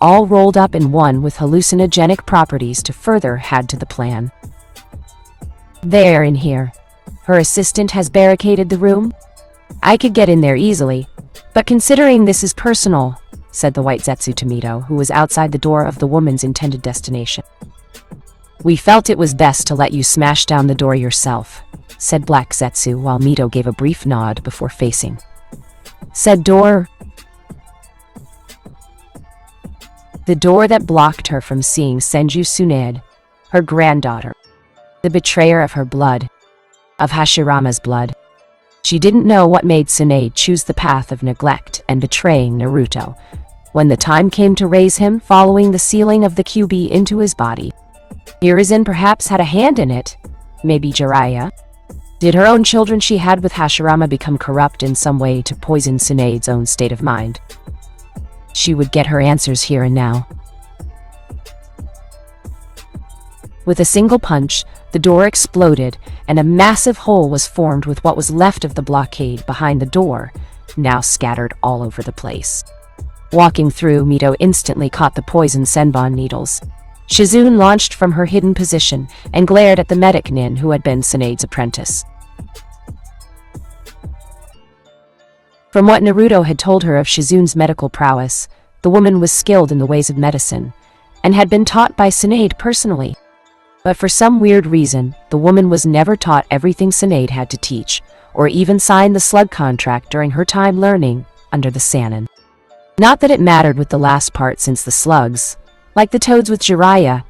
all rolled up in one with hallucinogenic properties to further add to the plan. There, in here. Her assistant has barricaded the room? I could get in there easily, but considering this is personal, said the white Zetsu to Mito, who was outside the door of the woman's intended destination. We felt it was best to let you smash down the door yourself, said Black Zetsu, while Mito gave a brief nod before facing said door. The door that blocked her from seeing Senju Tsunade, her granddaughter, the betrayer of her blood, of Hashirama's blood. She didn't know what made Tsunade choose the path of neglect and betraying Naruto, when the time came to raise him following the sealing of the Kyuubi into his body. Hiruzen perhaps had a hand in it, maybe Jiraiya. Did her own children she had with Hashirama become corrupt in some way to poison Tsunade's own state of mind? She would get her answers here and now. With a single punch, the door exploded, and a massive hole was formed with what was left of the blockade behind the door, now scattered all over the place. Walking through, Mito instantly caught the poison senbon needles. Shizune launched from her hidden position and glared at the medic nin who had been Tsunade's apprentice. From what Naruto had told her of Shizune's medical prowess, the woman was skilled in the ways of medicine, and had been taught by Tsunade personally. But for some weird reason, the woman was never taught everything Tsunade had to teach, or even signed the slug contract during her time learning under the Sannin. Not that it mattered with the last part, since the slugs, like the toads with Jiraiya,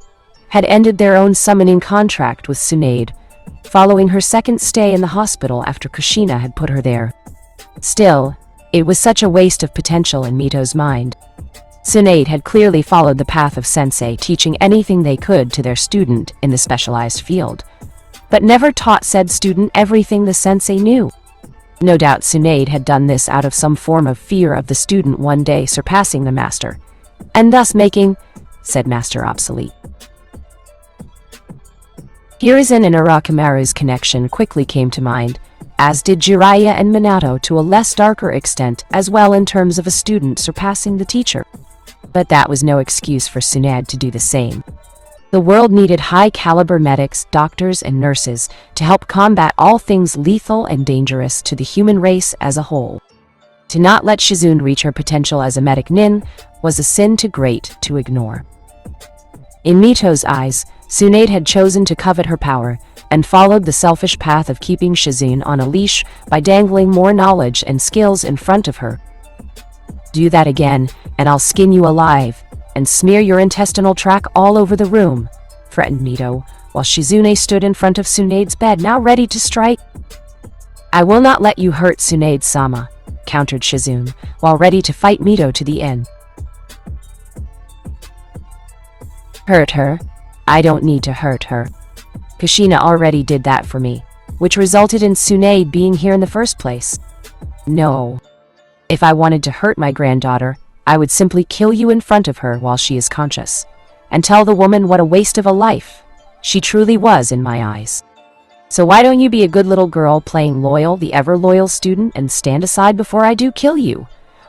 had ended their own summoning contract with Tsunade, following her second stay in the hospital after Kushina had put her there. Still, it was such a waste of potential in Mito's mind. Tsunade had clearly followed the path of sensei, teaching anything they could to their student in the specialized field, but never taught said student everything the sensei knew. No doubt Tsunade had done this out of some form of fear of the student one day surpassing the master, and thus making said master obsolete. Hiruzen and Orochimaru's connection quickly came to mind, as did Jiraiya and Minato to a less darker extent as well in terms of a student surpassing the teacher. But that was no excuse for Tsunade to do the same. The world needed high-caliber medics, doctors, and nurses to help combat all things lethal and dangerous to the human race as a whole. To not let Shizune reach her potential as a medic nin was a sin too great to ignore. In Mito's eyes, Tsunade had chosen to covet her power, and followed the selfish path of keeping Shizune on a leash by dangling more knowledge and skills in front of her. Do that again, and I'll skin you alive, and smear your intestinal tract all over the room, threatened Mito, while Shizune stood in front of Tsunade's bed, now ready to strike. I will not let you hurt Tsunade-sama, countered Shizune, while ready to fight Mito to the end. Hurt her? I don't need to hurt her. Kushina already did that for me, which resulted in Tsunade being here in the first place. No. If I wanted to hurt my granddaughter, I would simply kill you in front of her while she is conscious, and tell the woman what a waste of a life she truly was in my eyes. So why don't you be a good little girl playing loyal, the ever-loyal student, and stand aside before I do kill you?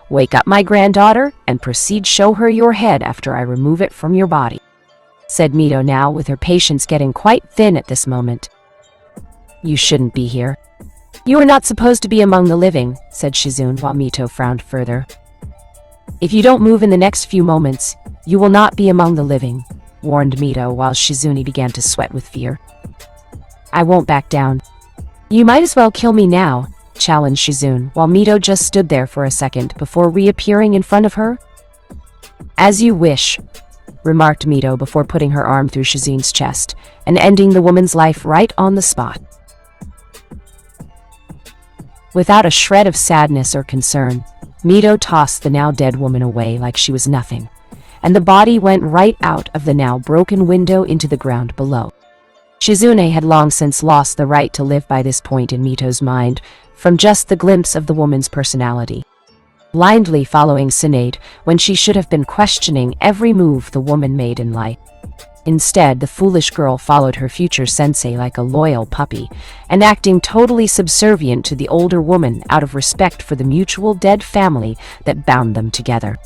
Wake up my granddaughter, and proceed show her your head after I remove it from your body, said Mito now, with her patience getting quite thin at this moment. You shouldn't be here. You are not supposed to be among the living, said Shizune, while Mito frowned further. If you don't move in the next few moments, you will not be among the living, warned Mito, while Shizune began to sweat with fear. I won't back down. You might as well kill me now, challenged Shizune, while Mito just stood there for a second before reappearing in front of her. As you wish, remarked Mito before putting her arm through Shizune's chest and ending the woman's life right on the spot. Without a shred of sadness or concern, Mito tossed the now dead woman away like she was nothing, and the body went right out of the now broken window into the ground below. Shizune had long since lost the right to live by this point in Mito's mind, from just the glimpse of the woman's personality. Blindly following Tsunade when she should have been questioning every move the woman made in life. Instead, the foolish girl followed her future sensei like a loyal puppy, and acting totally subservient to the older woman out of respect for the mutual dead family that bound them together.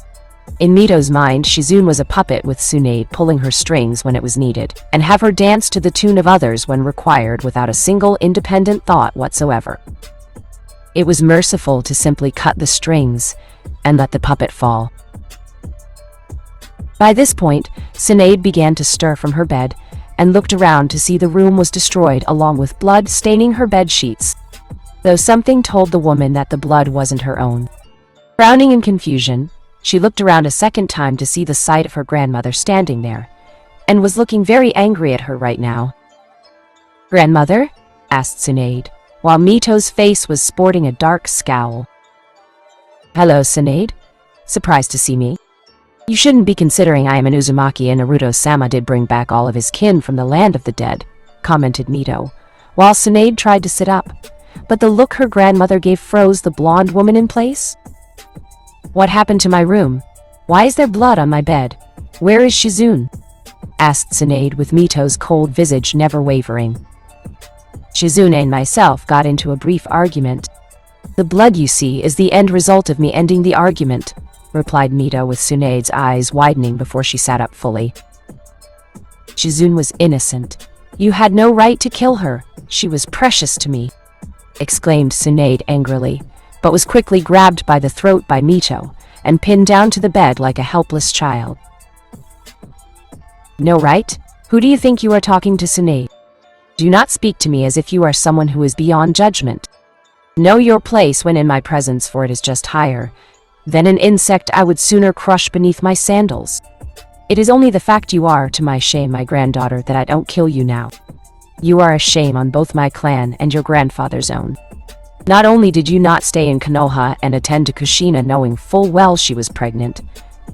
In Mito's mind, Shizune was a puppet with Tsunade pulling her strings when it was needed, and have her dance to the tune of others when required without a single independent thought whatsoever. It was merciful to simply cut the strings and let the puppet fall. By this point, Tsunade began to stir from her bed and looked around to see the room was destroyed along with blood staining her bed sheets, though something told the woman that the blood wasn't her own. Frowning in confusion, she looked around a second time to see the sight of her grandmother standing there, and was looking very angry at her right now. Grandmother? Asked Tsunade, while Mito's face was sporting a dark scowl. Hello, Tsunade. Surprised to see me? You shouldn't be considering I am an Uzumaki, and Naruto-sama did bring back all of his kin from the land of the dead, commented Mito, while Tsunade tried to sit up, but the look her grandmother gave froze the blonde woman in place. What happened to my room? Why is there blood on my bed? Where is Shizune? Asked Tsunade, with Mito's cold visage never wavering. Shizune and myself got into a brief argument. The blood you see is the end result of me ending the argument, replied Mito, with Tsunade's eyes widening before she sat up fully. Shizune was innocent. You had no right to kill her. She was precious to me, exclaimed Tsunade angrily, but was quickly grabbed by the throat by Mito and pinned down to the bed like a helpless child. No right? Who do you think you are talking to, Tsunade? Do not speak to me as if you are someone who is beyond judgment. Know your place when in my presence, for it is just higher than an insect I would sooner crush beneath my sandals. It is only the fact you are, to my shame, my granddaughter, that I don't kill you now. You are a shame on both my clan and your grandfather's own. Not only did you not stay in Konoha and attend to Kushina knowing full well she was pregnant,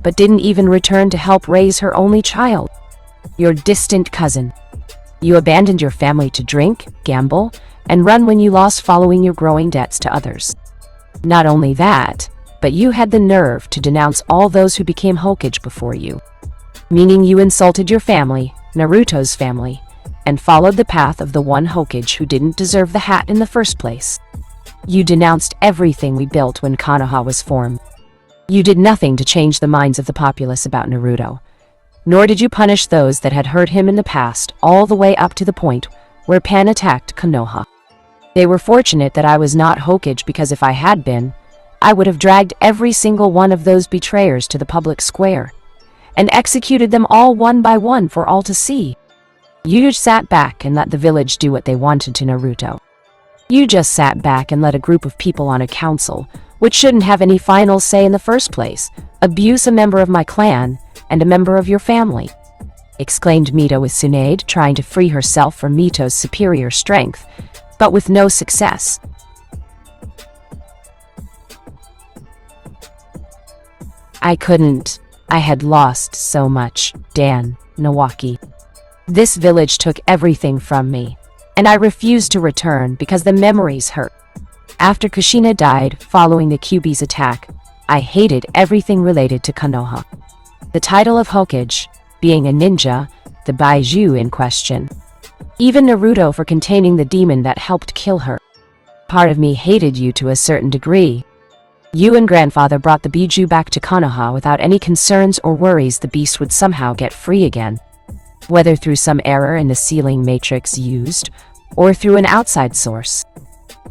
but didn't even return to help raise her only child, your distant cousin. You abandoned your family to drink, gamble, and run when you lost, following your growing debts to others. Not only that, but you had the nerve to denounce all those who became Hokage before you, meaning you insulted your family, Naruto's family, and followed the path of the one Hokage who didn't deserve the hat in the first place. You denounced everything we built when Konoha was formed. You did nothing to change the minds of the populace about Naruto, nor did you punish those that had hurt him in the past, all the way up to the point where Pan attacked Konoha. They were fortunate that I was not Hokage, because if I had been, I would have dragged every single one of those betrayers to the public square and executed them all one by one for all to see. You just sat back and let the village do what they wanted to Naruto. You just sat back and let a group of people on a council, which shouldn't have any final say in the first place, abuse a member of my clan and a member of your family," exclaimed Mito with Tsunade, trying to free herself from Mito's superior strength, but with no success. "I couldn't. I had lost so much, Dan, Nawaki. This village took everything from me, and I refused to return because the memories hurt. After Kushina died following the Kyuubi's attack, I hated everything related to Konoha. The title of Hokage, being a ninja, the Baiju in question. Even Naruto for containing the demon that helped kill her. Part of me hated you to a certain degree. You and grandfather brought the Baiju back to Konoha without any concerns or worries the beast would somehow get free again. Whether through some error in the sealing matrix used, or through an outside source.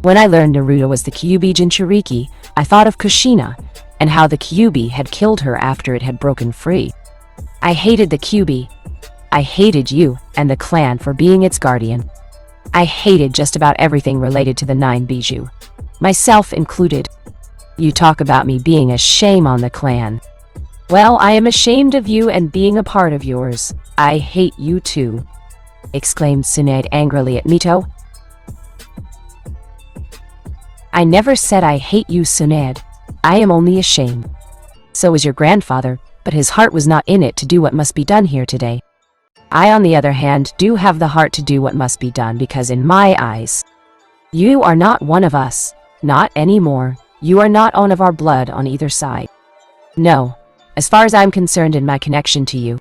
When I learned Naruto was the Kyuubi Jinchuriki, I thought of Kushina, and how the Kyuubi had killed her after it had broken free. I hated the Kyuubi. I hated you and the clan for being its guardian. I hated just about everything related to the 9 Baiju, myself included. You talk about me being a shame on the clan. Well, I am ashamed of you and being a part of yours. I hate you too," exclaimed Tsunade angrily at Mito. "I never said I hate you, Tsunade. I am only ashamed. So is your grandfather, but his heart was not in it to do what must be done here today. I, on the other hand, do have the heart to do what must be done because in my eyes, you are not one of us, not anymore. You are not one of our blood on either side. No, as far as I'm concerned in my connection to you,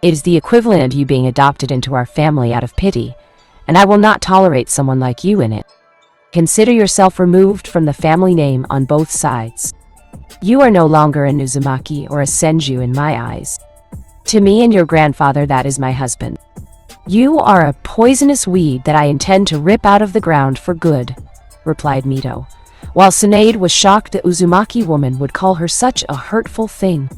it is the equivalent of you being adopted into our family out of pity, and I will not tolerate someone like you in it. Consider yourself removed from the family name on both sides. You are no longer an Uzumaki or a Senju in my eyes. To me and your grandfather, that is my husband. You are a poisonous weed that I intend to rip out of the ground for good," replied Mito, while Tsunade was shocked the Uzumaki woman would call her such a hurtful thing.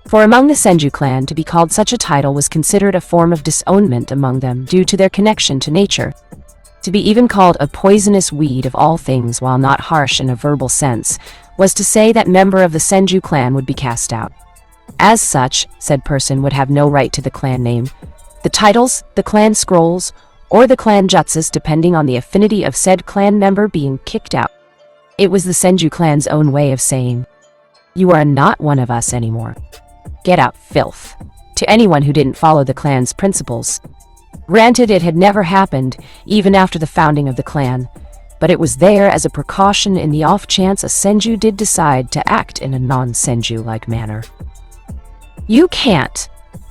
For among the Senju clan, to be called such a title was considered a form of disownment among them due to their connection to nature. To be even called a poisonous weed of all things, while not harsh in a verbal sense, was to say that member of the Senju clan would be cast out. As such, said person would have no right to the clan name, the titles, the clan scrolls, or the clan jutsus depending on the affinity of said clan member being kicked out. It was the Senju clan's own way of saying, "You are not one of us anymore. Get out, filth," to anyone who didn't follow the clan's principles. Granted, it had never happened, even after the founding of the clan, but it was there as a precaution in the off chance a Senju did decide to act in a non-Senju-like manner. "You can't.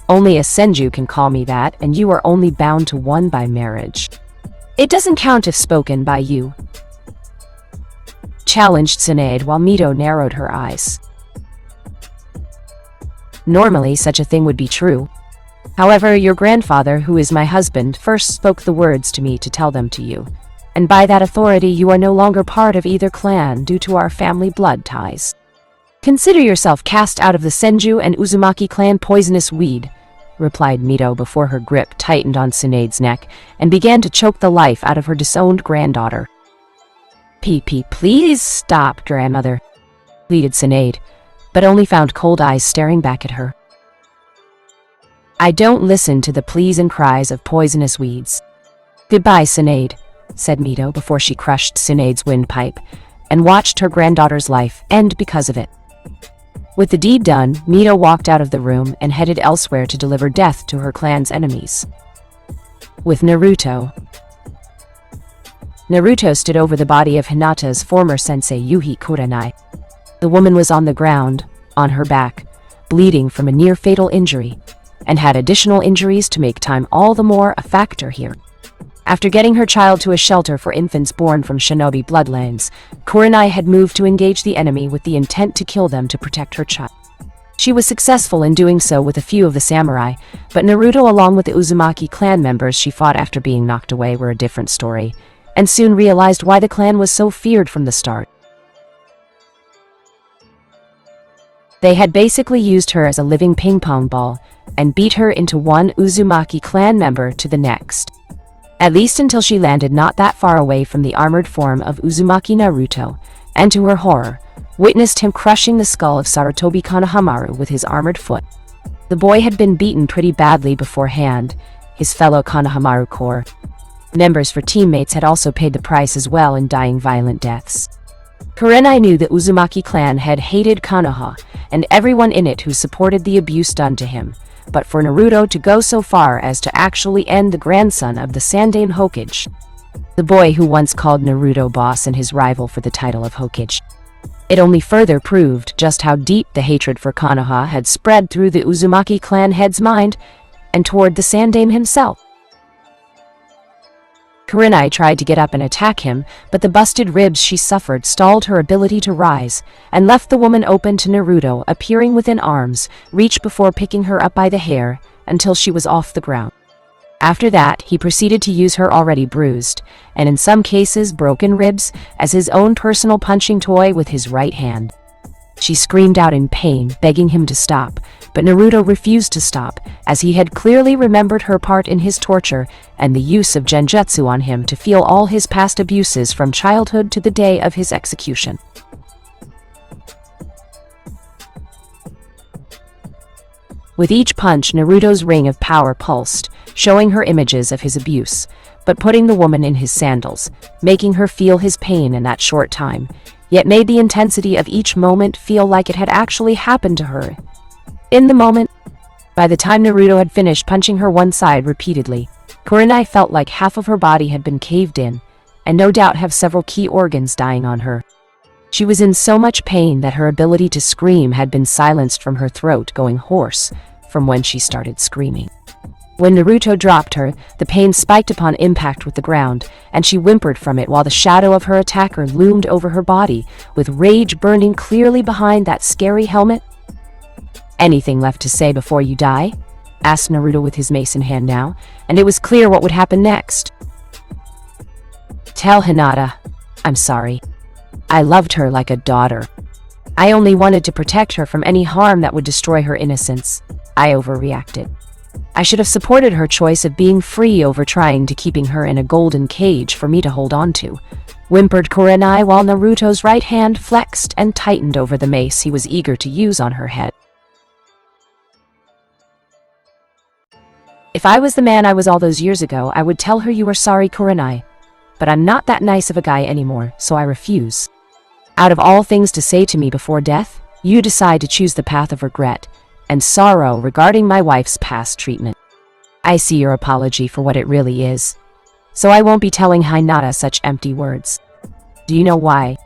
Only a Senju can call me that, and you are only bound to one by marriage. It doesn't count if spoken by you," challenged Tsunade while Mito narrowed her eyes. Normally, such a thing would be true. However, your grandfather, who is my husband, first spoke the words to me to tell them to you, and by that authority you are no longer part of either clan due to our family blood ties. Consider yourself cast out of the Senju and Uzumaki clan poisonous weed, replied Mito before her grip tightened on Tsunade's neck and began to choke the life out of her disowned granddaughter. Please stop, grandmother," pleaded Tsunade, but only found cold eyes staring back at her. "I don't listen to the pleas and cries of poisonous weeds. Goodbye, Tsunade," said Mito before she crushed Tsunade's windpipe and watched her granddaughter's life end because of it. With the deed done, Mito walked out of the room and headed elsewhere to deliver death to her clan's enemies. With Naruto. Naruto stood over the body of Hinata's former sensei Yuhi Kurenai. The woman was on the ground, on her back, bleeding from a near-fatal injury, and had additional injuries to make time all the more a factor here. After getting her child to a shelter for infants born from shinobi bloodlines, Kurenai had moved to engage the enemy with the intent to kill them to protect her child. She was successful in doing so with a few of the samurai, but Naruto along with the Uzumaki clan members she fought after being knocked away were a different story, and soon realized why the clan was so feared from the start. They had basically used her as a living ping-pong ball and beat her into one Uzumaki clan member to the next. at least until she landed not that far away from the armored form of Uzumaki Naruto, and to her horror, witnessed him crushing the skull of Sarutobi Konohamaru with his armored foot. The boy had been beaten pretty badly beforehand. His fellow Konohamaru Corps members for teammates had also paid the price as well in dying violent deaths. Kurenai knew the Uzumaki clan had hated Konoha and everyone in it who supported the abuse done to him, but for Naruto to go so far as to actually end the grandson of the Sandaime Hokage, the boy who once called Naruto boss and his rival for the title of Hokage, it only further proved just how deep the hatred for Konoha had spread through the Uzumaki clan head's mind and toward the Sandaime himself. Kurenai tried to get up and attack him, but the busted ribs she suffered stalled her ability to rise, and left the woman open to Naruto appearing within arms, reach before picking her up by the hair, until she was off the ground. After that, he proceeded to use her already bruised, and in some cases broken ribs, as his own personal punching toy with his right hand. She screamed out in pain, begging him to stop, but Naruto refused to stop, as he had clearly remembered her part in his torture and the use of genjutsu on him to feel all his past abuses from childhood to the day of his execution. With each punch, Naruto's ring of power pulsed, showing her images of his abuse, but putting the woman in his sandals, making her feel his pain in that short time, yet made the intensity of each moment feel like it had actually happened to her. In the moment, by the time Naruto had finished punching her one side repeatedly, Kurenai felt like half of her body had been caved in, and no doubt have several key organs dying on her. She was in so much pain that her ability to scream had been silenced from her throat going hoarse from when she started screaming. When Naruto dropped her, the pain spiked upon impact with the ground, and she whimpered from it while the shadow of her attacker loomed over her body, with rage burning clearly behind that scary helmet. "Anything left to say before you die?" asked Naruto with his mace in hand now, and it was clear what would happen next. "Tell Hinata, I'm sorry. I loved her like a daughter. I only wanted to protect her from any harm that would destroy her innocence. I overreacted. I should have supported her choice of being free over trying to keeping her in a golden cage for me to hold on to," whimpered Kurenai while Naruto's right hand flexed and tightened over the mace he was eager to use on her head. "If I was the man I was all those years ago, I would tell her you were sorry, Kurenai. But I'm not that nice of a guy anymore, so I refuse. Out of all things to say to me before death, you decide to choose the path of regret and sorrow regarding my wife's past treatment. I see your apology for what it really is, so I won't be telling Hinata such empty words. Do you know why?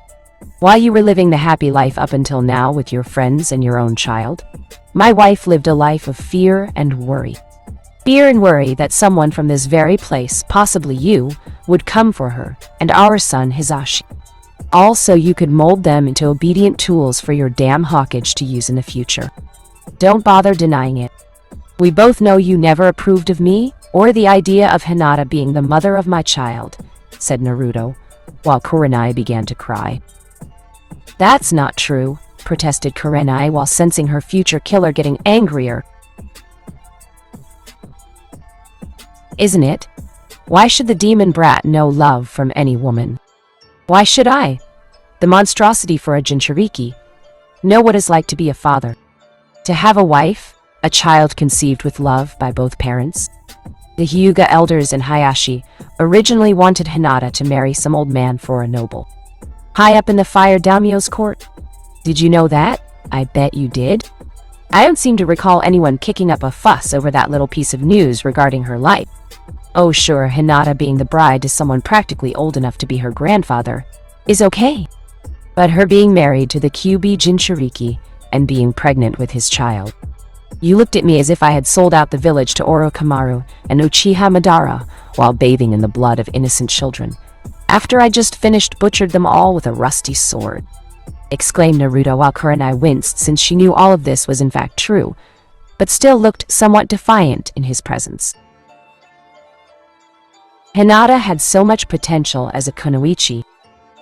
Why you were living the happy life up until now with your friends and your own child? My wife lived a life of fear and worry. Fear and worry that someone from this very place, possibly you, would come for her, and our son Hisashi. All so you could mold them into obedient tools for your damn Hokage to use in the future. Don't bother denying it. We both know you never approved of me, or the idea of Hinata being the mother of my child," said Naruto, while Kurenai began to cry. "That's not true," protested Kurenai while sensing her future killer getting angrier. "Isn't it? Why should the demon brat know love from any woman? Why should I, the monstrosity for a Jinchuriki, know what it's like to be a father? To have a wife, a child conceived with love by both parents? The Hyuga elders in Hayashi originally wanted Hinata to marry some old man for a noble, high up in the Fire Daimyo's court. Did you know that? I bet you did. I don't seem to recall anyone kicking up a fuss over that little piece of news regarding her life. Oh sure, Hinata being the bride to someone practically old enough to be her grandfather is okay. But her being married to the QB Jinchuriki and being pregnant with his child. You looked at me as if I had sold out the village to Orochimaru and Uchiha Madara while bathing in the blood of innocent children, after I just finished butchered them all with a rusty sword," exclaimed Naruto while Kurenai winced since she knew all of this was in fact true, but still looked somewhat defiant in his presence. Hinata had so much potential as a kunoichi,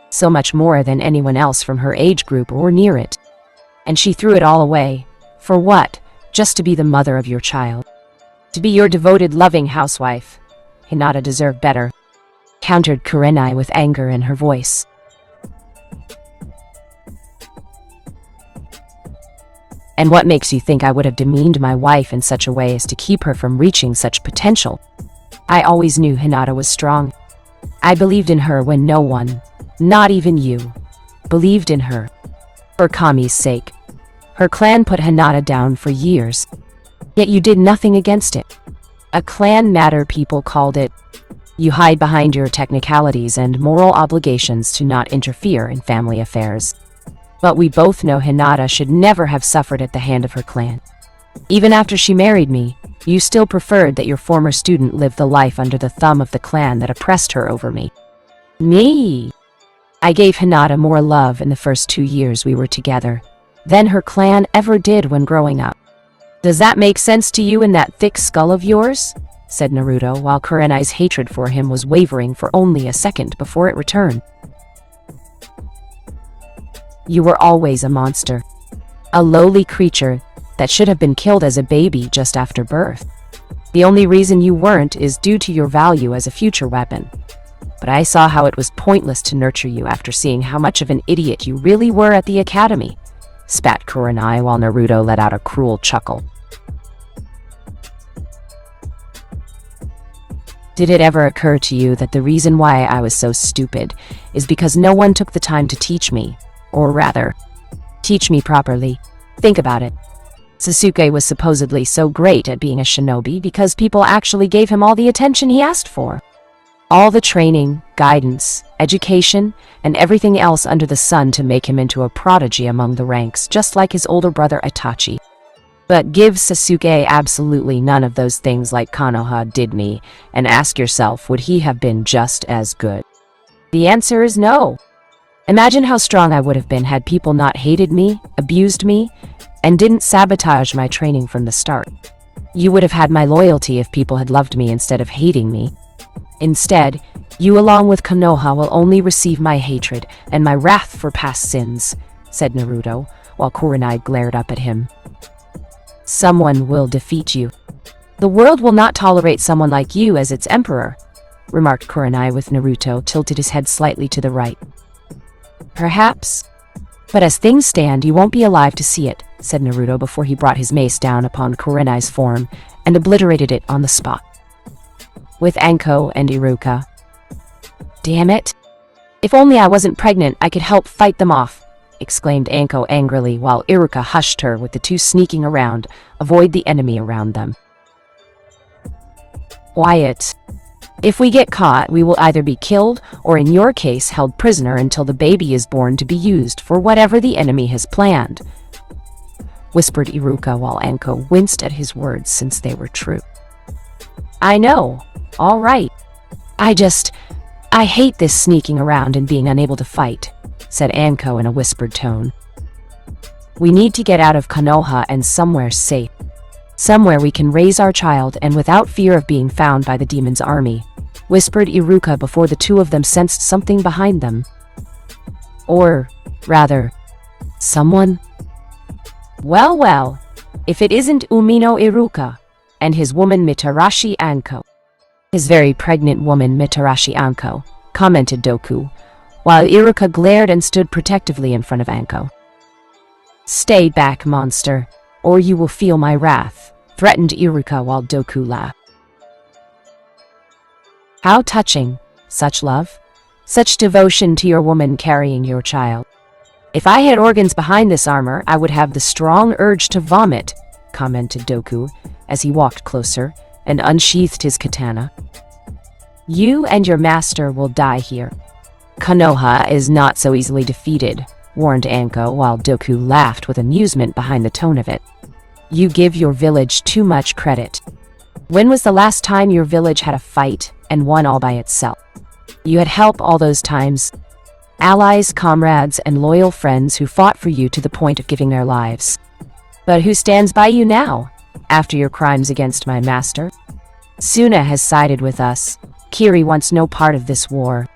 so much more than anyone else from her age group or near it, and she threw it all away. For what? Just to be the mother of your child. To be your devoted, loving housewife. Hinata deserved better, countered Kurenai with anger in her voice. And what makes you think I would have demeaned my wife in such a way as to keep her from reaching such potential? I always knew Hinata was strong. I believed in her when no one, not even you, believed in her. For Kami's sake. Her clan put Hinata down for years. Yet you did nothing against it. A clan matter, people called it. You hide behind your technicalities and moral obligations to not interfere in family affairs. But we both know Hinata should never have suffered at the hand of her clan. Even after she married me, you still preferred that your former student live the life under the thumb of the clan that oppressed her over me. Me! I gave Hinata more love in the first 2 years we were together than her clan ever did when growing up. Does that make sense to you in that thick skull of yours? Said Naruto, while Kurenai's hatred for him was wavering for only a second before it returned. You were always a monster. A lowly creature that should have been killed as a baby just after birth. The only reason you weren't is due to your value as a future weapon. But I saw how it was pointless to nurture you after seeing how much of an idiot you really were at the academy, spat Kurenai while Naruto let out a cruel chuckle. Did it ever occur to you that the reason why I was so stupid is because no one took the time to teach me, or rather, teach me properly? Think about it. Sasuke was supposedly so great at being a shinobi because people actually gave him all the attention he asked for. All the training, guidance, education, and everything else under the sun to make him into a prodigy among the ranks, just like his older brother Itachi. But give Sasuke absolutely none of those things like Konoha did me, and ask yourself, would he have been just as good? The answer is no. Imagine how strong I would have been had people not hated me, abused me, and didn't sabotage my training from the start. You would have had my loyalty if people had loved me instead of hating me. Instead, you along with Konoha will only receive my hatred and my wrath for past sins, said Naruto, while Kurenai glared up at him. Someone will defeat you. The world will not tolerate someone like you as its emperor, remarked Kurenai with Naruto tilted his head slightly to the right. Perhaps. But as things stand, you won't be alive to see it, said Naruto before he brought his mace down upon Kurenai's form and obliterated it on the spot. With Anko and Iruka. Damn it. If only I wasn't pregnant, I could help fight them off, exclaimed Anko angrily while Iruka hushed her with the two sneaking around, avoid the enemy around them. Quiet. If we get caught, we will either be killed or in your case held prisoner until the baby is born to be used for whatever the enemy has planned, whispered Iruka while Anko winced at his words since they were true. I know. All right. I hate this sneaking around and being unable to fight, said Anko in a whispered tone. We need to get out of Konoha and somewhere safe. Somewhere we can raise our child and without fear of being found by the demon's army, whispered Iruka before the two of them sensed something behind them. Or, rather, someone? Well, if it isn't Umino Iruka and his woman Mitarashi Anko. His very pregnant woman Mitarashi Anko, commented Doku, while Iruka glared and stood protectively in front of Anko. Stay back, monster, or you will feel my wrath, threatened Iruka while Doku laughed. How touching, such love, such devotion to your woman carrying your child. If I had organs behind this armor, I would have the strong urge to vomit, commented Doku as he walked closer and unsheathed his katana. You and your master will die here. Konoha is not so easily defeated, warned Anko while Doku laughed with amusement behind the tone of it. You give your village too much credit. When was the last time your village had a fight and won all by itself? You had help all those times. Allies, comrades, and loyal friends who fought for you to the point of giving their lives. But who stands by you now, after your crimes against my master? Suna has sided with us. Kiri wants no part of this war.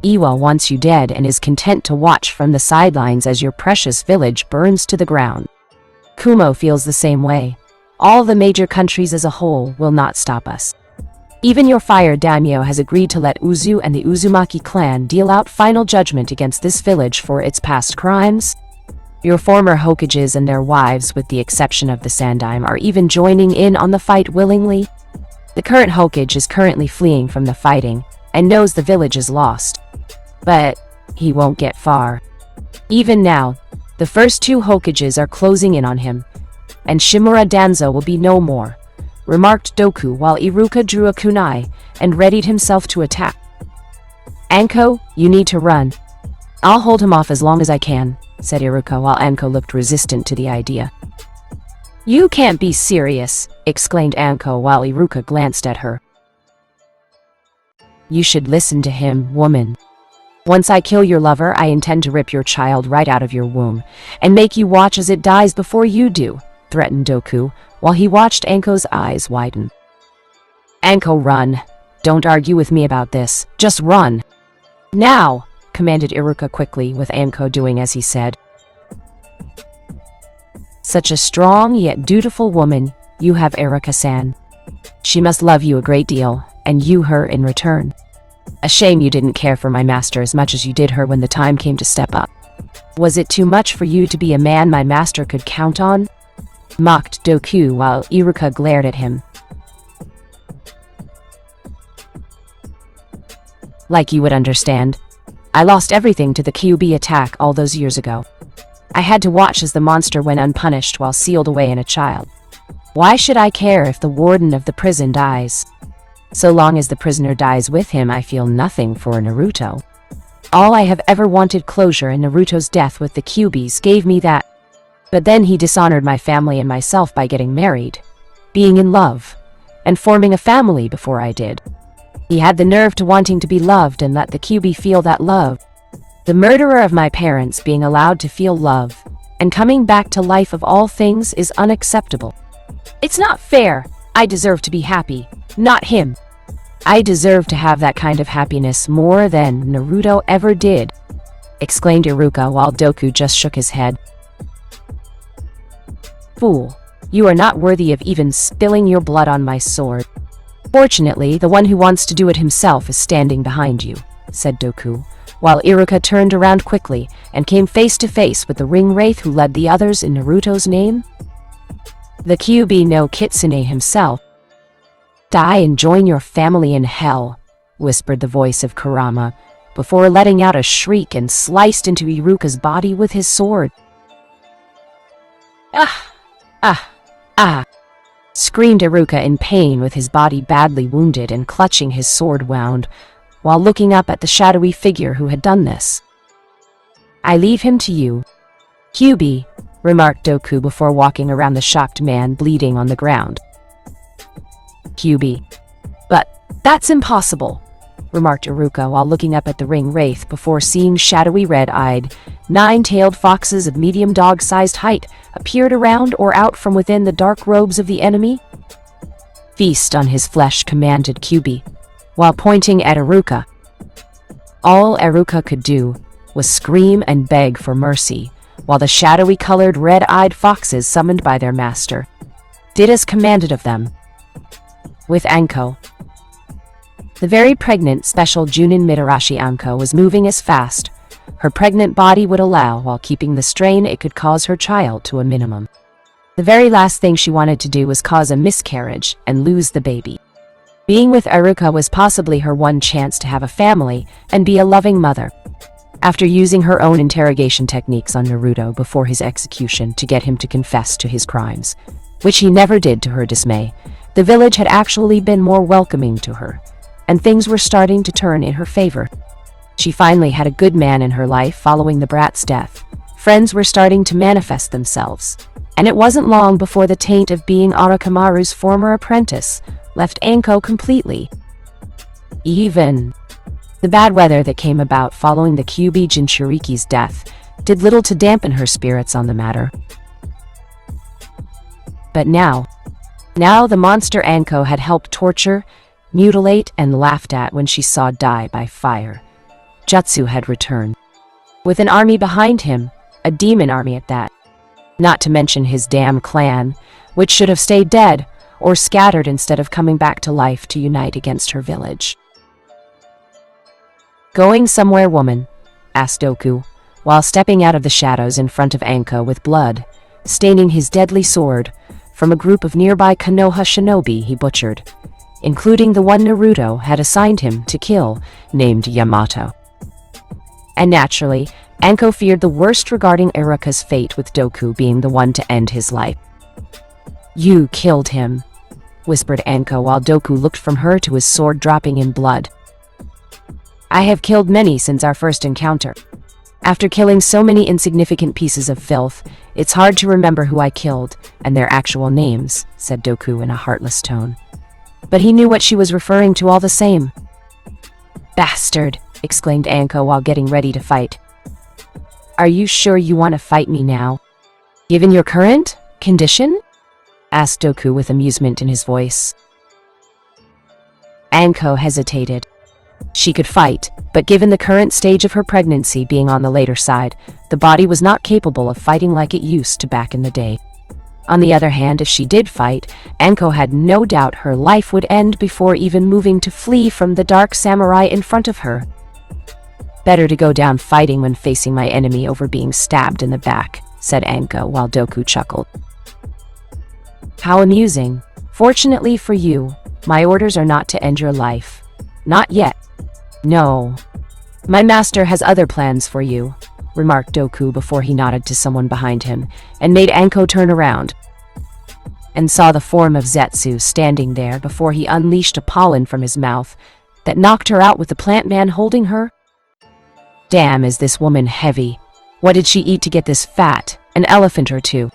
Iwa wants you dead and is content to watch from the sidelines as your precious village burns to the ground. Kumo feels the same way. All the major countries as a whole will not stop us. Even your fire daimyo has agreed to let Uzu and the Uzumaki clan deal out final judgment against this village for its past crimes. Your former Hokages and their wives, with the exception of the Sandaime, are even joining in on the fight willingly. The current Hokage is currently fleeing from the fighting and knows the village is lost. But he won't get far. Even now, the first two Hokages are closing in on him, and Shimura Danzo will be no more, remarked Doku while Iruka drew a kunai and readied himself to attack. Anko, you need to run. I'll hold him off as long as I can, said Iruka while Anko looked resistant to the idea. You can't be serious, exclaimed Anko while Iruka glanced at her. You should listen to him, woman. Once I kill your lover, I intend to rip your child right out of your womb and make you watch as it dies before you do, threatened Doku, while he watched Anko's eyes widen. Anko, run. Don't argue with me about this. Just run. Now, commanded Iruka quickly, with Anko doing as he said. Such a strong yet dutiful woman you have, Iruka-san. She must love you a great deal, and you her in return. A shame you didn't care for my master as much as you did her when the time came to step up. Was it too much for you to be a man my master could count on? Mocked Doku while Iruka glared at him. Like you would understand. I lost everything to the Kyuubi attack all those years ago. I had to watch as the monster went unpunished while sealed away in a child. Why should I care if the warden of the prison dies? So long as the prisoner dies with him, I feel nothing for Naruto. All I have ever wanted closure, and Naruto's death with the Kyuubis gave me that. But then he dishonored my family and myself by getting married, being in love, and forming a family before I did. He had the nerve to wanting to be loved and let the Kyuubi feel that love. The murderer of my parents being allowed to feel love and coming back to life of all things is unacceptable. It's not fair. I deserve to be happy, not him. I deserve to have that kind of happiness more than Naruto ever did, exclaimed Iruka while Doku just shook his head. Fool, you are not worthy of even spilling your blood on my sword. Fortunately, the one who wants to do it himself is standing behind you, said Doku, while Iruka turned around quickly and came face to face with the ring wraith who led the others in Naruto's name. The Kyuubi no Kitsune himself. Die and join your family in hell, whispered the voice of Kurama, before letting out a shriek and sliced into Iruka's body with his sword. Ah! Screamed Iruka in pain, with his body badly wounded and clutching his sword wound, while looking up at the shadowy figure who had done this. I leave him to you, Kyuubi, remarked Doku before walking around the shocked man bleeding on the ground. Kyuubi. But that's impossible, remarked Iruka while looking up at the ring wraith before seeing shadowy red-eyed, nine-tailed foxes of medium dog-sized height appeared around or out from within the dark robes of the enemy. Feast on his flesh, commanded Kyuubi, while pointing at Iruka. All Iruka could do was scream and beg for mercy, while the shadowy-colored red-eyed foxes summoned by their master did as commanded of them. With Anko. The very pregnant special Junin Mitarashi Anko was moving as fast her pregnant body would allow, while keeping the strain it could cause her child to a minimum. The very last thing she wanted to do was cause a miscarriage and lose the baby. Being with Iruka was possibly her one chance to have a family and be a loving mother. After using her own interrogation techniques on Naruto before his execution to get him to confess to his crimes, which he never did to her dismay, the village had actually been more welcoming to her, and things were starting to turn in her favor. She finally had a good man in her life following the brat's death. Friends were starting to manifest themselves, and it wasn't long before the taint of being Arakamaru's former apprentice left Anko completely. Even the bad weather that came about following the Kyuubi Jinchuriki's death did little to dampen her spirits on the matter. But now the monster Anko had helped torture, mutilate, and laughed at when she saw die by fire. Jutsu had returned. With an army behind him, a demon army at that. Not to mention his damn clan, which should have stayed dead, or scattered instead of coming back to life to unite against her village. "Going somewhere, woman?" asked Doku, while stepping out of the shadows in front of Anko with blood staining his deadly sword from a group of nearby Konoha shinobi he butchered, including the one Naruto had assigned him to kill, named Yamato. And naturally, Anko feared the worst regarding Iruka's fate, with Doku being the one to end his life. "You killed him," whispered Anko while Doku looked from her to his sword dropping in blood. "I have killed many since our first encounter. After killing so many insignificant pieces of filth, it's hard to remember who I killed and their actual names," said Doku in a heartless tone. But he knew what she was referring to all the same. "Bastard!" exclaimed Anko while getting ready to fight. "Are you sure you want to fight me now, given your current condition?" asked Doku with amusement in his voice. Anko hesitated. She could fight, but given the current stage of her pregnancy being on the later side, the body was not capable of fighting like it used to back in the day. On the other hand, if she did fight, Anko had no doubt her life would end before even moving to flee from the dark samurai in front of her. "Better to go down fighting when facing my enemy over being stabbed in the back," said Anko while Doku chuckled. "How amusing. Fortunately for you, my orders are not to end your life. Not yet. No. My master has other plans for you," remarked Doku before he nodded to someone behind him and made Anko turn around and saw the form of Zetsu standing there before he unleashed a pollen from his mouth that knocked her out with the plant man holding her. "Damn, is this woman heavy. What did she eat to get this fat? An elephant or two?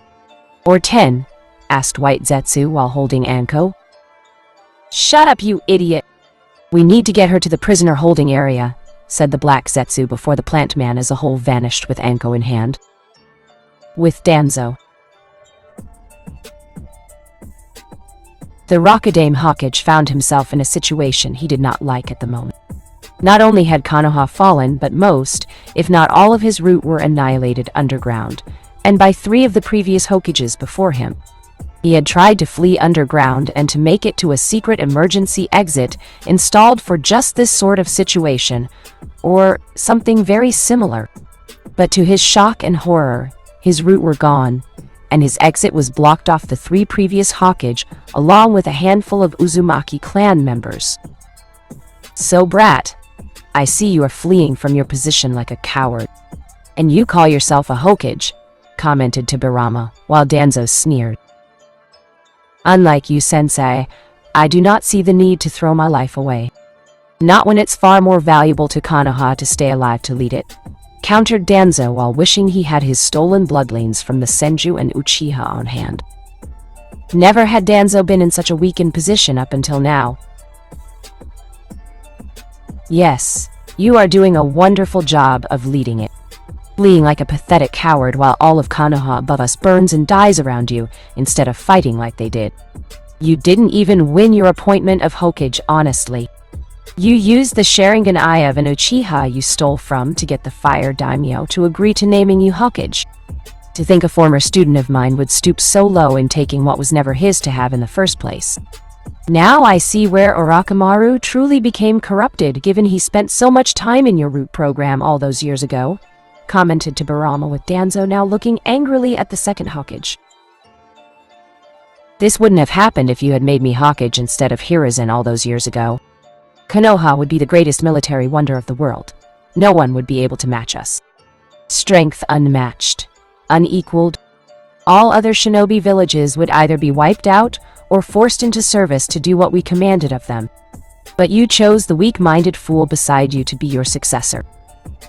Or 10? Asked White Zetsu while holding Anko. "Shut up, you idiot. We need to get her to the prisoner holding area," said the Black Zetsu before the plant man as a whole vanished with Anko in hand. With Danzo. The Rockadame Hawkage found himself in a situation he did not like at the moment. Not only had Konoha fallen, but most, if not all of his route were annihilated underground, and by 3 of the previous Hokages before him. He had tried to flee underground and to make it to a secret emergency exit installed for just this sort of situation, or something very similar. But to his shock and horror, his route were gone, and his exit was blocked off the 3 previous Hawkage, along with a handful of Uzumaki clan members. "So, brat, I see you are fleeing from your position like a coward. And you call yourself a Hokage," commented Tobirama, while Danzo sneered. "Unlike you, sensei, I do not see the need to throw my life away. Not when it's far more valuable to Konoha to stay alive to lead it," countered Danzo while wishing he had his stolen bloodlines from the Senju and Uchiha on hand. Never had Danzo been in such a weakened position up until now. "Yes, you are doing a wonderful job of leading it. Fleeing like a pathetic coward while all of Konoha above us burns and dies around you, instead of fighting like they did. You didn't even win your appointment of Hokage, honestly. You used the Sharingan eye of an Uchiha you stole from to get the Fire Daimyo to agree to naming you Hokage. To think a former student of mine would stoop so low in taking what was never his to have in the first place. Now I see where Orochimaru truly became corrupted, given he spent so much time in your root program all those years ago," commented Tobirama, with Danzo now looking angrily at the second Hokage. "This wouldn't have happened if you had made me Hokage instead of Hiruzen all those years ago. Konoha would be the greatest military wonder of the world. No one would be able to match us. Strength unmatched, unequaled. All other shinobi villages would either be wiped out or forced into service to do what we commanded of them. But you chose the weak-minded fool beside you to be your successor.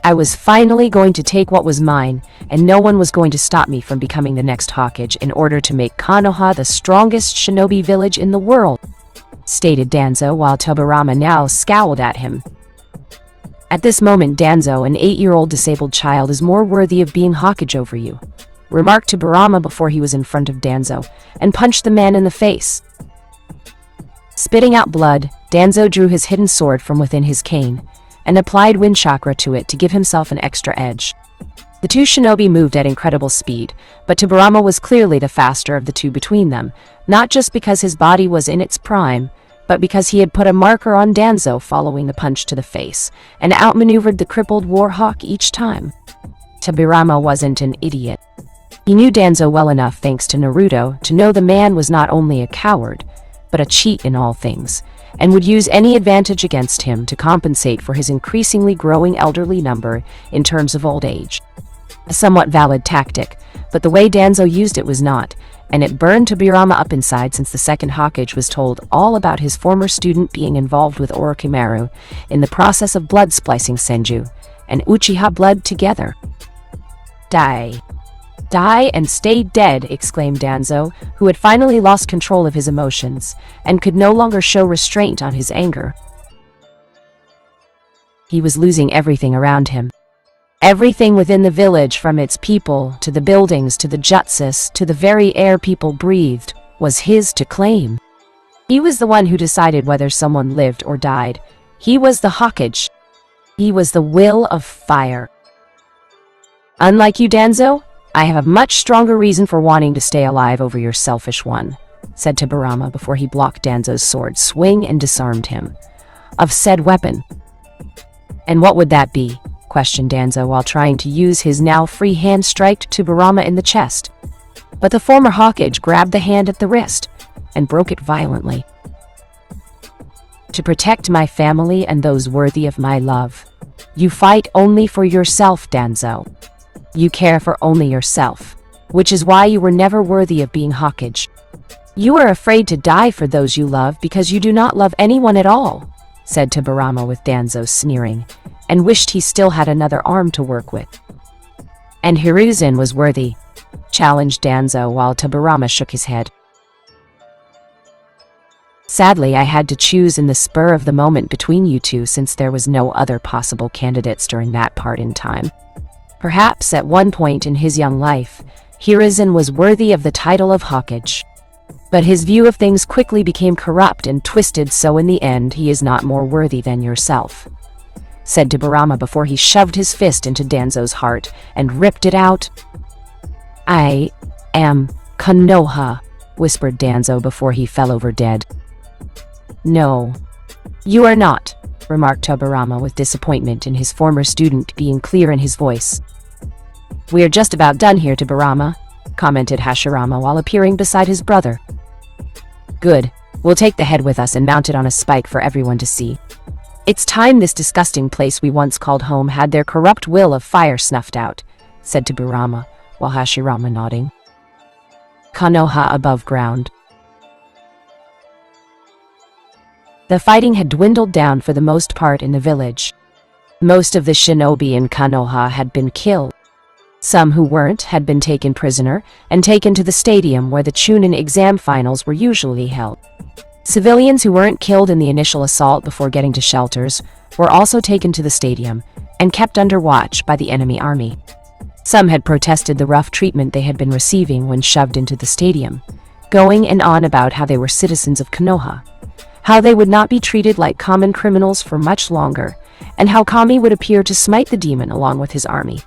I was finally going to take what was mine, and no one was going to stop me from becoming the next Hokage in order to make Konoha the strongest shinobi village in the world," stated Danzo while Tobirama now scowled at him. "At this moment, Danzo, an 8-year-old disabled child, is more worthy of being Hokage over you," remarked Tobirama before he was in front of Danzo, and punched the man in the face. Spitting out blood, Danzo drew his hidden sword from within his cane, and applied wind chakra to it to give himself an extra edge. The two shinobi moved at incredible speed, but Tobirama was clearly the faster of the two between them, not just because his body was in its prime, but because he had put a marker on Danzo following the punch to the face, and outmaneuvered the crippled warhawk each time. Tobirama wasn't an idiot. He knew Danzo well enough, thanks to Naruto, to know the man was not only a coward, but a cheat in all things, and would use any advantage against him to compensate for his increasingly growing elderly number in terms of old age. A somewhat valid tactic, but the way Danzo used it was not, and it burned Tobirama up inside since the second Hokage was told all about his former student being involved with Orochimaru in the process of blood splicing Senju and Uchiha blood together. Die. Die and stay dead, exclaimed Danzo, who had finally lost control of his emotions and could no longer show restraint on his anger. He was losing everything around him. Everything within the village, from its people, to the buildings, to the jutsus, to the very air people breathed, was his to claim. He was the one who decided whether someone lived or died. He was the Hokage. He was the will of fire. Unlike you, Danzo, I have a much stronger reason for wanting to stay alive over your selfish one, said Tobirama before he blocked Danzo's sword swing and disarmed him of said weapon. And what would that be? Questioned Danzo while trying to use his now free hand strike Tobirama in the chest. But the former Hokage grabbed the hand at the wrist and broke it violently. To protect my family and those worthy of my love. You fight only for yourself, Danzo. You care for only yourself, which is why you were never worthy of being Hokage. You are afraid to die for those you love because you do not love anyone at all, said Tobirama with Danzo sneering, and wished he still had another arm to work with. And Hiruzen was worthy, challenged Danzo while Tobirama shook his head. Sadly, I had to choose in the spur of the moment between you two since there was no other possible candidates during that part in time. Perhaps at one point in his young life, Hiruzen was worthy of the title of Hokage. But his view of things quickly became corrupt and twisted, so in the end he is not more worthy than yourself, said Tobirama before he shoved his fist into Danzo's heart and ripped it out. I am Konoha, whispered Danzo before he fell over dead. No, you are not, remarked Tobirama with disappointment in his former student being clear in his voice. We're just about done here, Tobirama, commented Hashirama while appearing beside his brother. Good, we'll take the head with us and mount it on a spike for everyone to see. It's time this disgusting place we once called home had their corrupt will of fire snuffed out, said Tobirama, while Hashirama nodding. Konoha above ground. The fighting had dwindled down for the most part in the village. Most of the shinobi in Konoha had been killed. Some who weren't had been taken prisoner and taken to the stadium where the Chunin exam finals were usually held. Civilians who weren't killed in the initial assault before getting to shelters were also taken to the stadium and kept under watch by the enemy army. Some had protested the rough treatment they had been receiving when shoved into the stadium, going on about how they were citizens of Konoha, how they would not be treated like common criminals for much longer, and how Kami would appear to smite the demon along with his army.